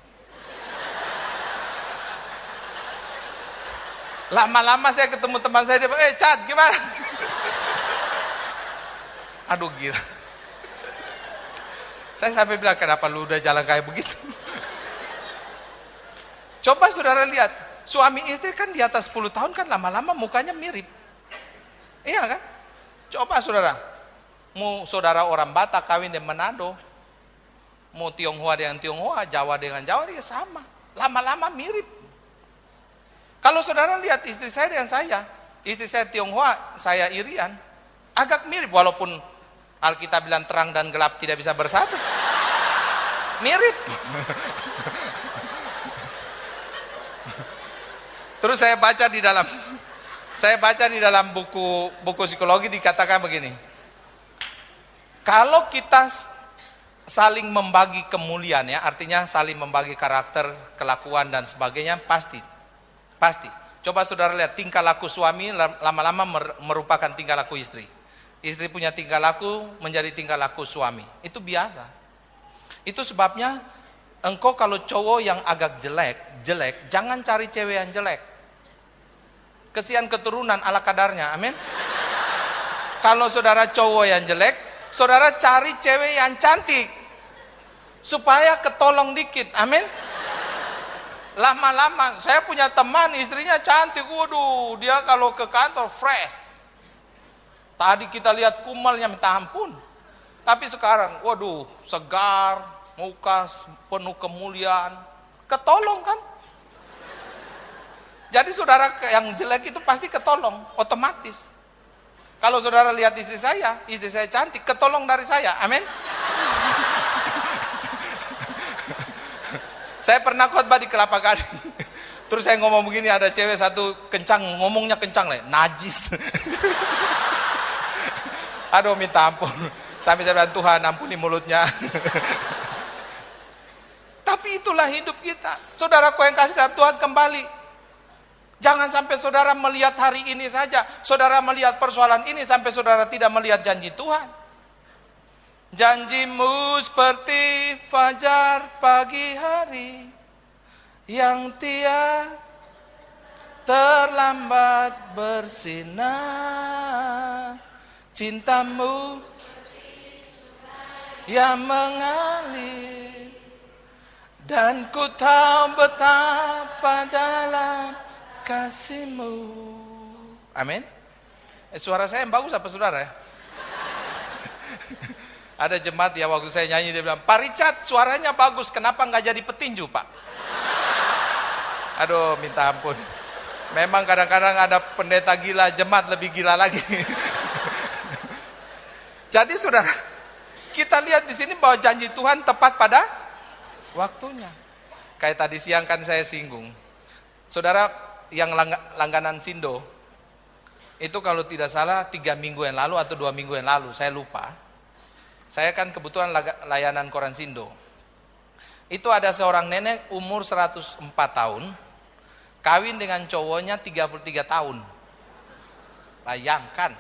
Lama-lama saya ketemu teman saya, dia bilang, Chat gimana? Aduh gila. Saya sampai bilang, kenapa lu udah jalan kayak begitu? Coba saudara lihat, suami istri kan di atas 10 tahun kan lama-lama mukanya mirip. Iya kan? Coba saudara, mau saudara orang Batak kawin dengan Manado, mau Tionghoa dengan Tionghoa, Jawa dengan Jawa, ya sama. Lama-lama mirip. Kalau saudara lihat istri saya dengan saya, istri saya Tionghoa, saya Irian, agak mirip walaupun Alkitab bilang terang dan gelap tidak bisa bersatu. Mirip. Terus saya baca di dalam buku psikologi dikatakan begini. Kalau kita saling membagi kemuliaan ya, artinya saling membagi karakter, kelakuan dan sebagainya, pasti. Coba saudara lihat tingkah laku suami lama-lama merupakan tingkah laku istri. Istri punya tingkah laku menjadi tingkah laku suami. Itu biasa. Itu sebabnya engkau kalau cowok yang agak jelek, jangan cari cewek yang jelek. Kesian keturunan ala kadarnya, amin. Kalau saudara cowok yang jelek, saudara cari cewek yang cantik supaya ketolong dikit, amin. Lama-lama saya punya teman istrinya cantik, waduh, dia kalau ke kantor fresh. Tadi kita lihat kumalnya minta ampun, tapi sekarang waduh segar, muka penuh kemuliaan, ketolong kan. Jadi saudara yang jelek itu pasti ketolong, otomatis. Kalau saudara lihat istri saya cantik, ketolong dari saya, amin. Saya pernah khotbah di Kelapa Gading. Terus saya ngomong begini, ada cewek satu kencang, ngomongnya kencang lah, najis. Aduh minta ampun. Sampai saya bilang, Tuhan ampuni mulutnya. Tapi itulah hidup kita. Saudaraku yang kasih dalam Tuhan, kembali. Jangan sampai saudara melihat hari ini saja, saudara melihat persoalan ini sampai saudara tidak melihat janji Tuhan. Janjimu seperti fajar pagi hari yang tiada terlambat bersinar. Cintamu yang mengalir dan ku tahu betapa dalam kasihmu. Amin. Suara saya yang bagus apa saudara ya? Ada jemaat ya waktu saya nyanyi dia bilang, Pak Richard suaranya bagus, kenapa nggak jadi petinju Pak? Aduh minta ampun. Memang kadang-kadang ada pendeta gila, jemaat lebih gila lagi. Jadi saudara, kita lihat di sini bahwa janji Tuhan tepat pada waktunya. Kayak tadi siang kan saya singgung. Saudara yang langganan Sindo, itu kalau tidak salah 3 minggu yang lalu atau 2 minggu yang lalu, saya lupa. Saya kan kebetulan layanan koran Sindo. Itu ada seorang nenek umur 104 tahun, kawin dengan cowoknya 33 tahun. Bayangkan,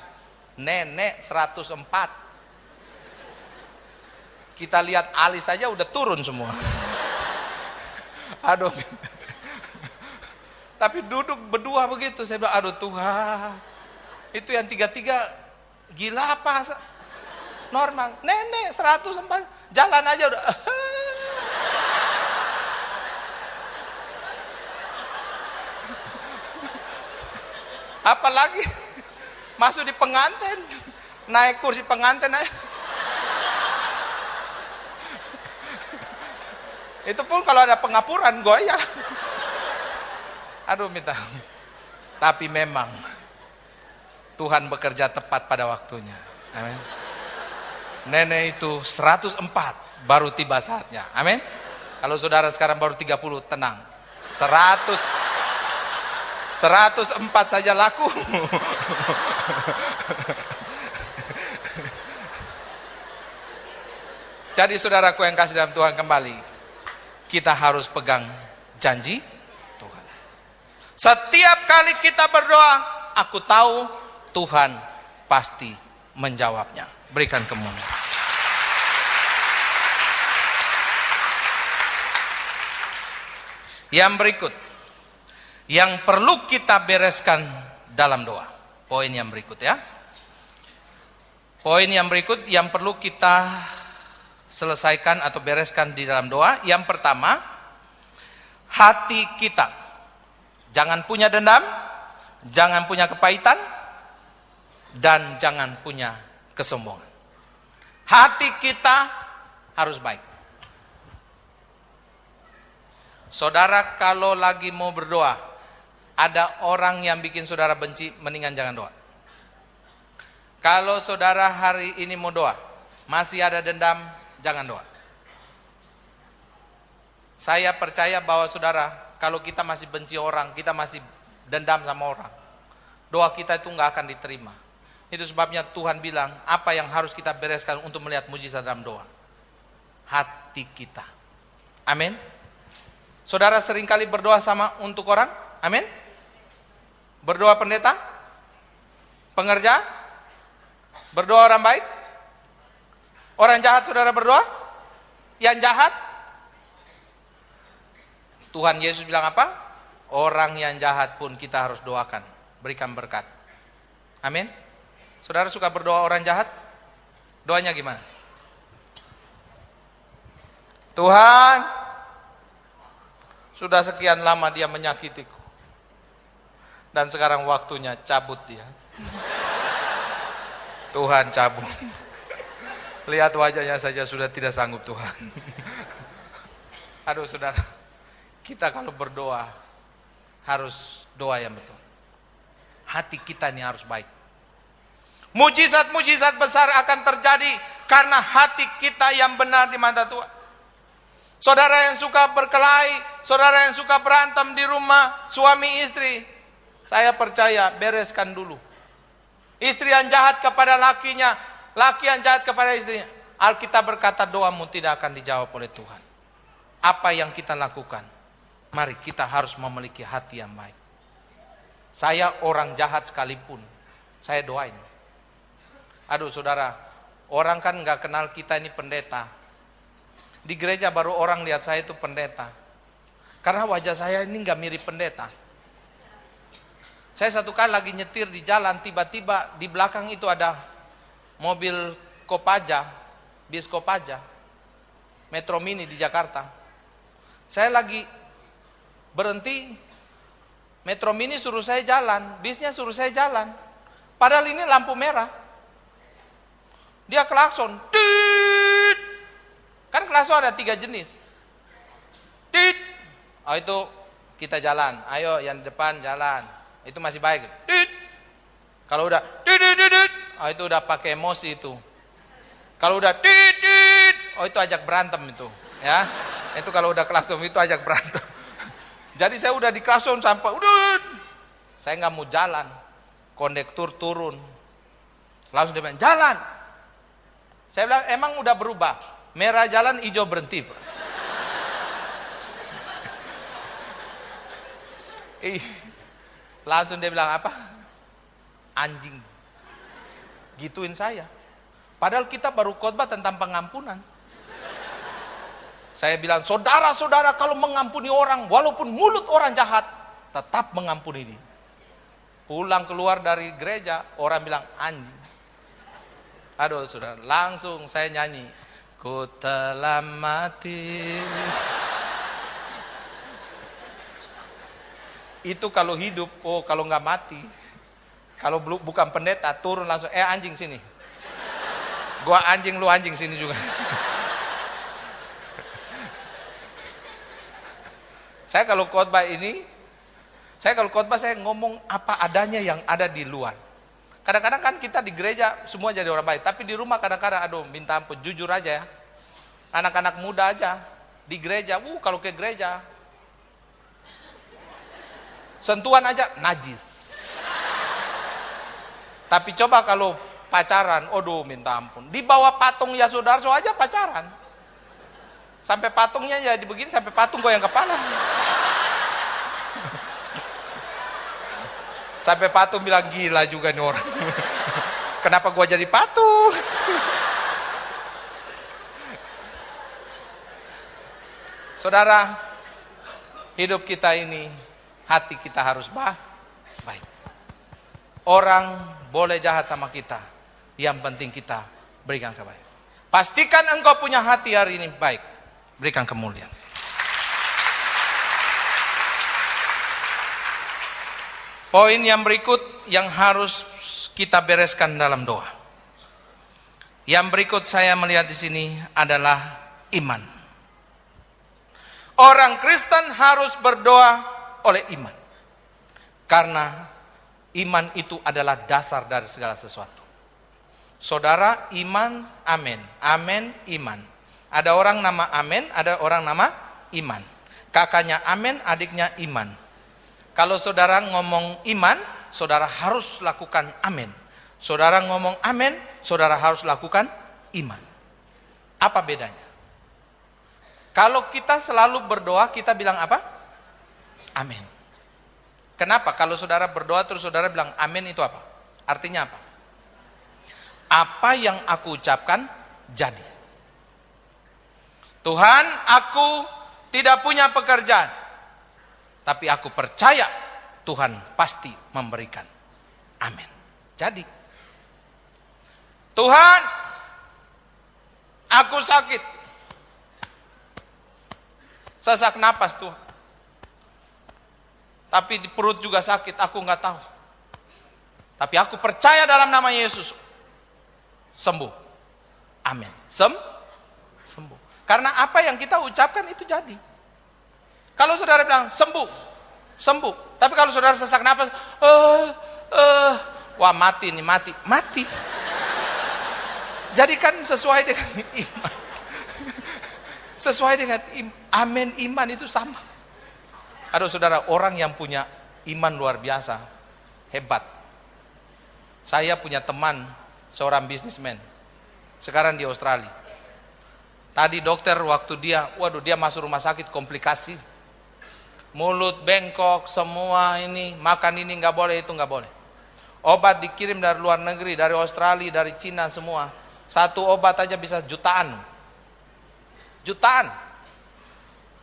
nenek 104. Kita lihat alis saja udah turun semua. Aduh. Tapi duduk berdua begitu, saya bilang, aduh Tuhan. Itu yang 33 gila apa? Normal. Nenek 104 jalan aja udah. Apalagi masuk di pengantin, naik kursi pengantin aja. Itu pun kalau ada pengapuran goyah. Aduh minta. Tapi memang Tuhan bekerja tepat pada waktunya. Amin. Nenek itu 104 baru tiba saatnya. Amin. Kalau saudara sekarang baru 30, tenang. 104 saja laku. Jadi saudaraku yang kasih dalam Tuhan, kembali kita harus pegang janji Tuhan. Setiap kali kita berdoa, aku tahu Tuhan pasti menjawabnya. Berikan kemuliaan. Yang berikut, yang perlu kita bereskan dalam doa. Poin yang berikut ya. Poin yang berikut yang perlu kita selesaikan atau bereskan di dalam doa. Yang pertama, hati kita. Jangan punya dendam, jangan punya kepahitan, dan jangan punya kesombongan. Hati kita harus baik. Saudara kalau lagi mau berdoa, ada orang yang bikin saudara benci, mendingan jangan doa. Kalau saudara hari ini mau doa, masih ada dendam, jangan doa. Saya percaya bahwa saudara, kalau kita masih benci orang, kita masih dendam sama orang, doa kita itu nggak akan diterima. Itu sebabnya Tuhan bilang, apa yang harus kita bereskan untuk melihat mujizat dalam doa? Hati kita. Amin. Saudara seringkali berdoa sama untuk orang? Amin. Berdoa pendeta? Pengerja? Berdoa orang baik? Orang jahat saudara berdoa? Yang jahat? Tuhan Yesus bilang apa? Orang yang jahat pun kita harus doakan, berikan berkat. Amin. Saudara suka berdoa orang jahat? Doanya gimana? Tuhan, sudah sekian lama dia menyakitiku, dan sekarang waktunya cabut dia. Tuhan cabut. Lihat wajahnya saja sudah tidak sanggup Tuhan. Aduh saudara, kita kalau berdoa harus doa yang betul. Hati kita ini harus baik. Mujizat-mujizat besar akan terjadi karena hati kita yang benar di mata Tuhan. Saudara yang suka berkelahi, saudara yang suka berantem di rumah, suami istri, saya percaya bereskan dulu. Istri yang jahat kepada lakinya, laki yang jahat kepada istrinya, Alkitab berkata doamu tidak akan dijawab oleh Tuhan. Apa yang kita lakukan? Mari kita harus memiliki hati yang baik. Saya orang jahat sekalipun, saya doain. Aduh saudara, orang kan gak kenal kita ini pendeta. Di gereja baru orang lihat saya itu pendeta. Karena wajah saya ini gak mirip pendeta. Saya satu kali lagi nyetir di jalan, tiba-tiba di belakang itu ada mobil Kopaja, bis Kopaja, Metro Mini di Jakarta. Saya lagi berhenti, Metro Mini suruh saya jalan, bisnya suruh saya jalan. Padahal ini lampu merah. Dia klakson, Kan klaso ada 3 jenis. Tit. Oh itu kita jalan. Ayo yang di depan jalan. Itu masih baik. Tit. Kalau udah tit, oh itu udah pakai emosi itu. Kalau udah tit, oh itu ajak berantem itu, ya. Itu kalau udah klason itu ajak berantem. Jadi saya udah di klason sampai udah, saya nggak mau jalan. Kondektur turun, langsung dia bilang jalan. Saya bilang emang udah berubah, merah jalan, hijau berhenti. Langsung dia bilang apa? Anjing. Gituin saya. Padahal kita baru khotbah tentang pengampunan. Saya bilang, saudara-saudara kalau mengampuni orang, walaupun mulut orang jahat, tetap mengampuni dia. Pulang keluar dari gereja, orang bilang anjing. Aduh saudara, langsung saya nyanyi. Ku telah mati. Itu kalau hidup, oh kalau nggak mati. Kalau bukan pendeta, turun langsung, anjing sini. Gua anjing, lu anjing sini juga. Saya kalau khotbah saya ngomong apa adanya yang ada di luar. Kadang-kadang kan kita di gereja semua jadi orang baik, tapi di rumah kadang-kadang aduh minta ampun, jujur aja ya. Anak-anak muda aja di gereja, kalau ke gereja sentuhan aja najis. Tapi coba kalau pacaran, minta ampun. Di bawah patung ya Sudarso aja pacaran. Sampai patungnya ya begini, sampai patung goyang kepala. Sampai patung bilang gila juga nih orang. Kenapa gua jadi patung? Saudara, hidup kita ini, hati kita harus baik. Orang boleh jahat sama kita, yang penting kita berikan kebaikan. Pastikan engkau punya hati hari ini baik, berikan kemuliaan. Poin yang berikut yang harus kita bereskan dalam doa. Yang berikut saya melihat di sini adalah iman. Orang Kristen harus berdoa oleh iman. Karena iman itu adalah dasar dari segala sesuatu. Saudara, iman, amin. Amin, iman. Ada orang nama amin, ada orang nama iman. Kakaknya amin, adiknya iman. Kalau saudara ngomong iman, saudara harus lakukan amin. Saudara ngomong amin, saudara harus lakukan iman. Apa bedanya? Kalau kita selalu berdoa, kita bilang apa? Amin. Kenapa? Kalau saudara berdoa terus saudara bilang amin itu apa? Artinya apa? Apa yang aku ucapkan jadi. Tuhan, aku tidak punya pekerjaan, tapi aku percaya Tuhan pasti memberikan. Amin. Jadi. Tuhan, aku sakit. Sesak napas Tuhan. Tapi di perut juga sakit, aku nggak tahu. Tapi aku percaya dalam nama Yesus. Sembuh. Amin. Sembuh. Karena apa yang kita ucapkan itu jadi. Kalau saudara bilang sembuh. Tapi kalau saudara sesak napas, wah mati nih, mati. Jadi kan sesuai dengan iman. Sesuai dengan amin, iman itu sama. Aduh saudara, orang yang punya iman luar biasa, hebat. Saya punya teman, seorang bisnismen, sekarang di Australia. Tadi dokter waktu dia masuk rumah sakit komplikasi. Mulut bengkok, semua ini, makan ini nggak boleh, itu nggak boleh. Obat dikirim dari luar negeri, dari Australia, dari Cina semua. Satu obat aja bisa jutaan.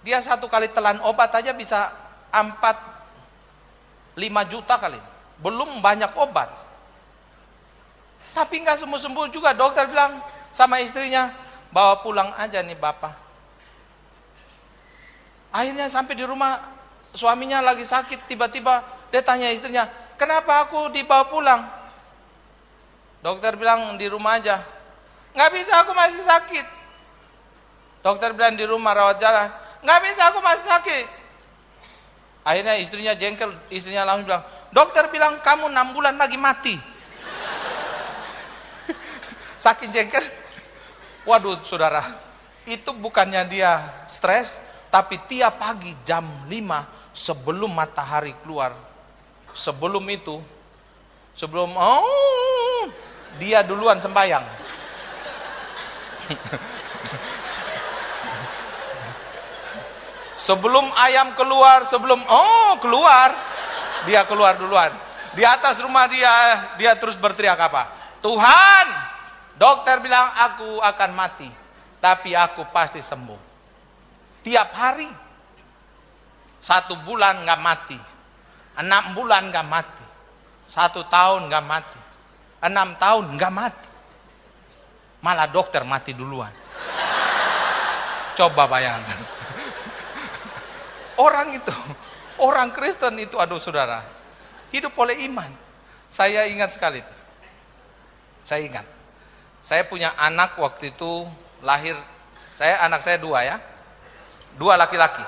Dia satu kali telan obat aja bisa 4-5 juta kali. Belum banyak obat. Tapi nggak sembuh-sembuh juga. Dokter bilang sama istrinya, bawa pulang aja nih bapak. Akhirnya sampai di rumah, suaminya lagi sakit, tiba-tiba dia tanya istrinya, kenapa aku dibawa pulang? Dokter bilang di rumah aja. Nggak bisa, aku masih sakit. Dokter bilang di rumah rawat jalan, nggak bisa, aku masih sakit. Akhirnya istrinya jengkel, istrinya langsung bilang, dokter bilang kamu 6 bulan lagi mati. Saking jengkel. Waduh saudara, itu bukannya dia stres, tapi tiap pagi jam 5 sebelum matahari keluar, sebelum dia duluan sembahyang. Sebelum ayam keluar, keluar, dia keluar duluan. Di atas rumah dia terus berteriak apa? Tuhan, dokter bilang aku akan mati, tapi aku pasti sembuh. Tiap hari. 1 bulan nggak mati, 6 bulan nggak mati, 1 tahun nggak mati, 6 tahun nggak mati. Malah dokter mati duluan. Coba bayangkan. Orang Kristen itu, aduh saudara, hidup oleh iman. Saya ingat sekali itu. Saya ingat. Saya punya anak waktu itu lahir. Anak saya 2 ya. 2 laki-laki.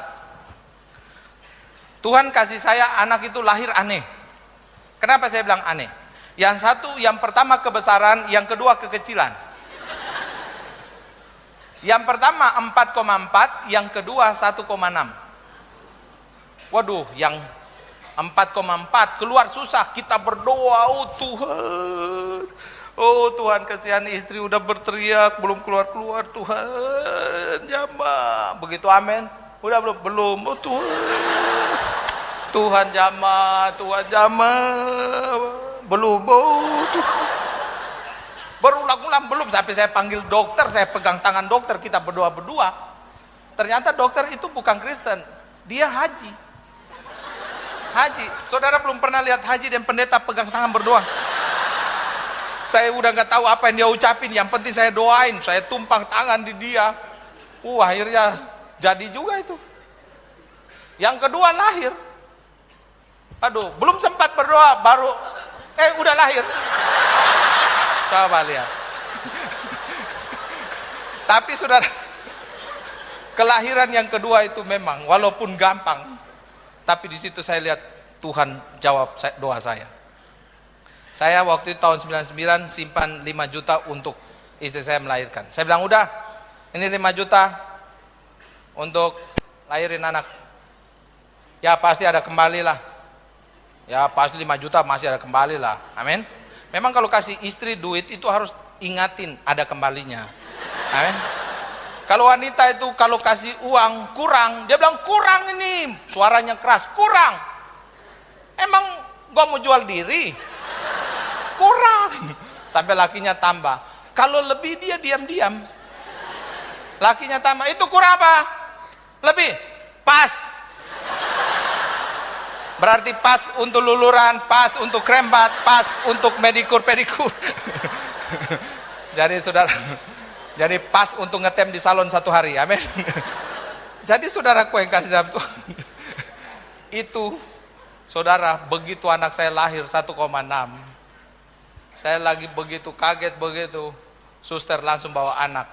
Tuhan kasih saya anak itu lahir aneh. Kenapa saya bilang aneh? Yang pertama kebesaran, yang kedua kekecilan. Yang pertama 4,4, yang kedua 1,6. Waduh, yang 4,4 keluar susah, kita berdoa, oh Tuhan kasihan istri udah berteriak belum keluar Tuhan jamah, begitu amin, udah belum, oh Tuhan jamah belum, oh Tuhan. Berulang-ulang belum, sampai saya panggil dokter, saya pegang tangan dokter, kita berdoa berdua. Ternyata dokter itu bukan Kristen, dia haji. Saudara belum pernah lihat haji dan pendeta pegang tangan berdoa? Saya udah nggak tahu apa yang dia ucapin, yang penting saya doain, saya tumpang tangan di dia. Akhirnya jadi juga itu. Yang kedua lahir. Aduh, belum sempat berdoa, baru udah lahir. Coba lihat. Tapi saudara, kelahiran yang kedua itu memang walaupun gampang, tapi di situ saya lihat Tuhan jawab doa saya. Saya waktu itu tahun 99 simpan 5 juta untuk istri saya melahirkan. Saya bilang udah, ini 5 juta untuk lahirin anak. Ya pasti ada kembali lah. Ya pasti 5 juta masih ada kembali lah. Amin. Memang kalau kasih istri duit itu harus ingatin ada kembalinya. Amin. Kalau wanita itu kalau kasih uang kurang, dia bilang kurang ini, suaranya keras, kurang. Emang gua mau jual diri? Kurang. Sampai lakinya tambah. Kalau lebih dia diam-diam. Lakinya tambah, itu kurang apa? Lebih. Pas. Berarti pas untuk luluran, pas untuk krembat, pas untuk pedikur. Jadi saudara, jadi pas untuk ngetem di salon 1 hari, amin. Jadi saudaraku yang kasih dalam Tuhan, itu saudara, begitu anak saya lahir 1,6, saya lagi begitu kaget begitu, suster langsung bawa anak,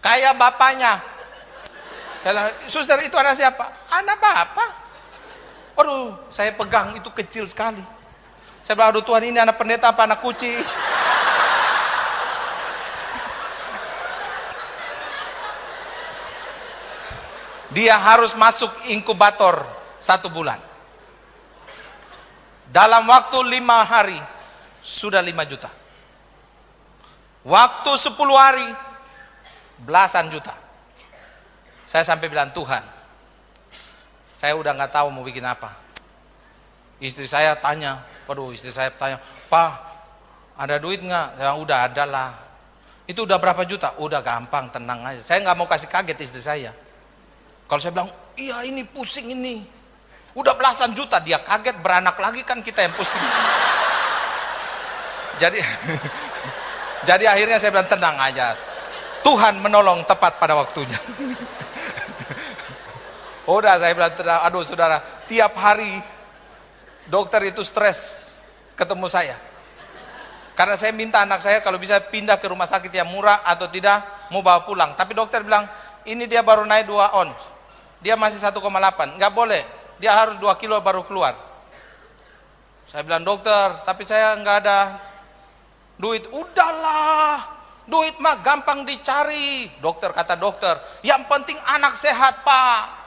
kayak bapaknya. Suster itu anak siapa? Anak bapak. Aduh, saya pegang itu kecil sekali. Saya bilang, aduh Tuhan ini anak pendeta apa anak kucing? Dia harus masuk inkubator 1 bulan. Dalam waktu 5 hari sudah 5 juta. Waktu 10 hari belasan juta. Saya sampai bilang, Tuhan, saya udah nggak tahu mau bikin apa. Istri saya tanya, Pak, ada duit nggak? Saya udah ada lah. Itu udah berapa juta? Udah gampang, tenang aja. Saya nggak mau kasih kaget istri saya. Kalau saya bilang, iya ini pusing ini, udah belasan juta, dia kaget, beranak lagi kan kita yang pusing. Jadi akhirnya saya bilang tenang aja, Tuhan menolong tepat pada waktunya. Udah saya bilang tenang. Aduh saudara, tiap hari dokter itu stres ketemu saya, karena saya minta anak saya kalau bisa pindah ke rumah sakit yang murah atau tidak mau bawa pulang. Tapi dokter bilang, ini dia baru naik 2 ons, dia masih 1,8, nggak boleh, dia harus 2 kilo baru keluar. Saya bilang, dokter, tapi saya nggak ada duit. Udahlah, duit mah gampang dicari. Dokter, kata dokter, yang penting anak sehat, Pak.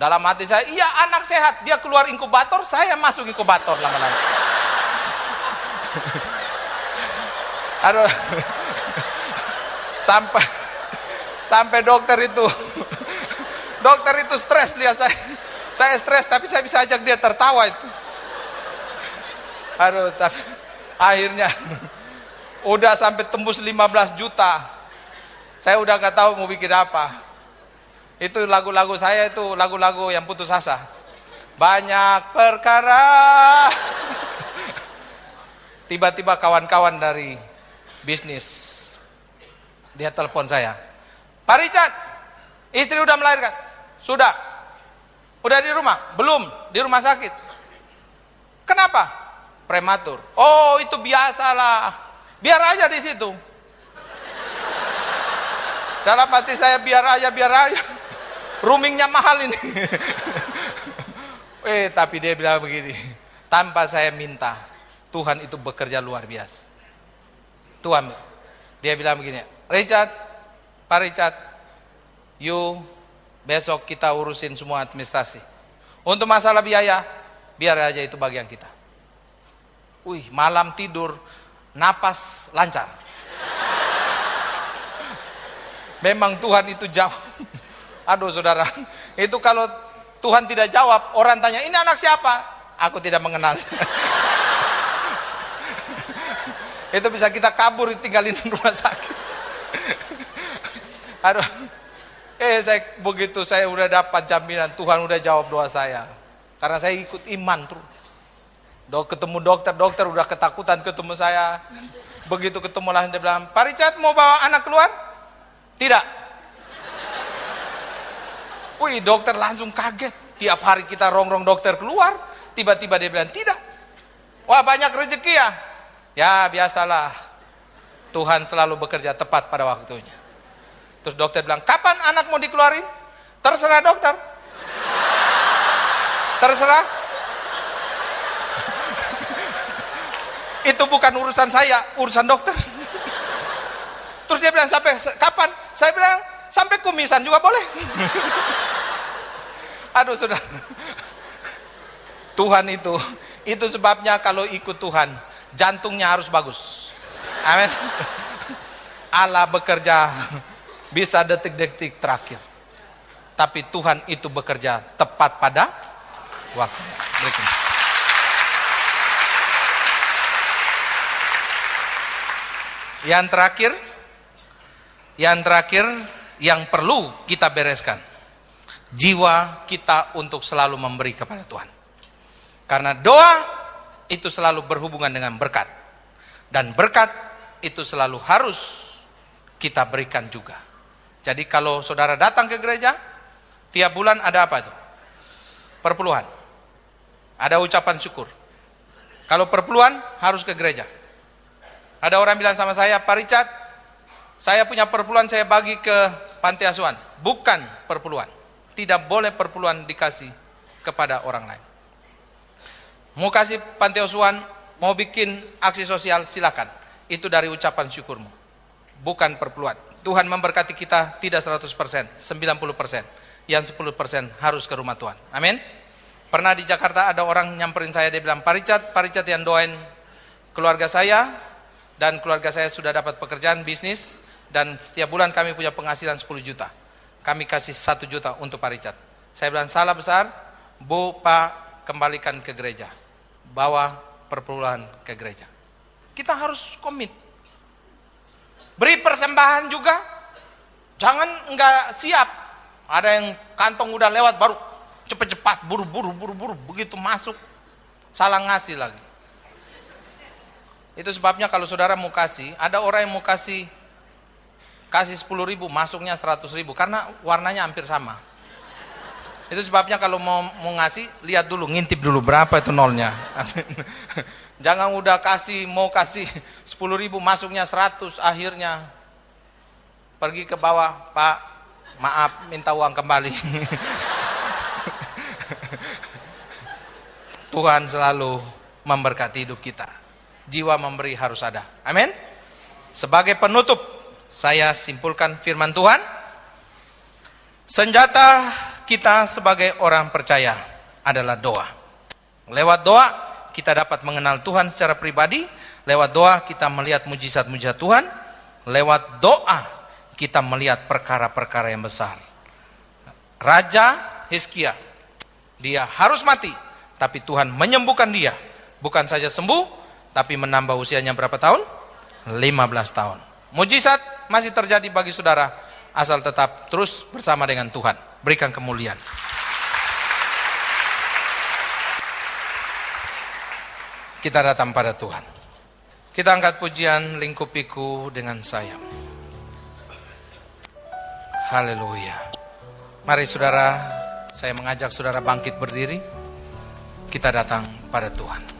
Dalam hati saya, iya anak sehat. Dia keluar inkubator, saya masuk inkubator lama-lama. Aduh, sampai dokter itu stres lihat saya stres, tapi saya bisa ajak dia tertawa itu. Aduh, tapi akhirnya udah sampai tembus 15 juta. Saya udah gak tahu mau bikin apa. Itu lagu-lagu saya, itu lagu-lagu yang putus asa. Banyak perkara. Tiba-tiba kawan-kawan dari bisnis, dia telepon saya, Pak Richard, istri udah melahirkan? Sudah. Udah di rumah? Belum, di rumah sakit. Kenapa? Prematur. Oh, itu biasalah, biar aja di situ. Dalam hati saya, biar aja. Roomingnya mahal ini. Tapi dia bilang begini, tanpa saya minta, Tuhan itu bekerja luar biasa. Tuhan, dia bilang begini, Richard, Pak Richard, you besok kita urusin semua administrasi. Untuk masalah biaya, biar aja itu bagian kita. Malam tidur, napas lancar. Memang Tuhan itu jauh. Aduh saudara, itu kalau Tuhan tidak jawab, orang tanya, ini anak siapa? Aku tidak mengenal. Itu bisa kita kabur, tinggalin di rumah sakit. Aduh, begitu saya udah dapat jaminan, Tuhan udah jawab doa saya. Karena saya ikut iman terus. Ketemu dokter udah ketakutan ketemu saya. Begitu ketemu lah, dia bilang, Pak Richard mau bawa anak keluar? Tidak. Dokter langsung kaget. Tiap hari kita rongrong dokter keluar, tiba-tiba dia bilang tidak. Wah, banyak rezeki ya. Ya biasalah, Tuhan selalu bekerja tepat pada waktunya. Terus dokter bilang, kapan anak mau dikeluarin? Terserah dokter. Terserah. Itu bukan urusan saya, urusan dokter. Terus dia bilang, sampai kapan? Saya bilang, sampai kumisan juga boleh. Aduh saudara, Tuhan itu sebabnya kalau ikut Tuhan, jantungnya harus bagus. Amin. Allah bekerja bisa detik-detik terakhir, tapi Tuhan itu bekerja tepat pada waktunya. Berikutnya. Yang terakhir yang perlu kita bereskan, jiwa kita untuk selalu memberi kepada Tuhan. Karena doa itu selalu berhubungan dengan berkat, dan berkat itu selalu harus kita berikan juga. Jadi kalau saudara datang ke gereja, tiap bulan ada apa itu? Perpuluhan. Ada ucapan syukur. Kalau perpuluhan harus ke gereja. Ada orang bilang sama saya, Pak Richard, saya punya perpuluhan, saya bagi ke panti asuhan. Bukan perpuluhan. Tidak boleh perpuluhan dikasih kepada orang lain. Mau kasih panti asuhan, mau bikin aksi sosial, silakan. Itu dari ucapan syukurmu, bukan perpuluhan. Tuhan memberkati kita tidak 100%, 90%. Yang 10% harus ke rumah Tuhan. Amin. Pernah di Jakarta ada orang nyamperin saya, dia bilang, Pak Richard yang doain keluarga saya, dan keluarga saya sudah dapat pekerjaan bisnis, dan setiap bulan kami punya penghasilan 10 juta. Kami kasih 1 juta untuk Pak Richard. Saya bilang, salah besar, Bu, Pak, kembalikan ke gereja. Bawa perpuluhan ke gereja. Kita harus komit. Beri persembahan juga. Jangan enggak siap. Ada yang kantong udah lewat baru cepat-cepat, buru-buru, begitu masuk salah ngasih lagi. Itu sebabnya kalau saudara mau kasih, ada orang yang mau kasih 10.000, masuknya 100.000 karena warnanya hampir sama. Itu sebabnya kalau mau ngasih, lihat dulu, ngintip dulu berapa itu nolnya. Jangan udah mau kasih 10.000, masuknya 100, akhirnya pergi ke bawah, Pak, Maaf, minta uang kembali. Tuhan selalu memberkati hidup kita. Jiwa memberi harus ada. Amin. Sebagai penutup, saya simpulkan firman Tuhan. Senjata kita sebagai orang percaya adalah doa. Lewat doa kita dapat mengenal Tuhan secara pribadi. Lewat doa kita melihat mujizat-mujizat Tuhan. Lewat doa kita melihat perkara-perkara yang besar. Raja Hizkia, dia harus mati, tapi Tuhan menyembuhkan dia. Bukan saja sembuh, tapi menambah usianya berapa tahun? 15 tahun. Mujizat masih terjadi bagi saudara, asal tetap terus bersama dengan Tuhan. Berikan kemuliaan. Kita datang pada Tuhan. Kita angkat pujian lingkupiku dengan sayang. Haleluya. Mari saudara, saya mengajak saudara bangkit berdiri. Kita datang pada Tuhan.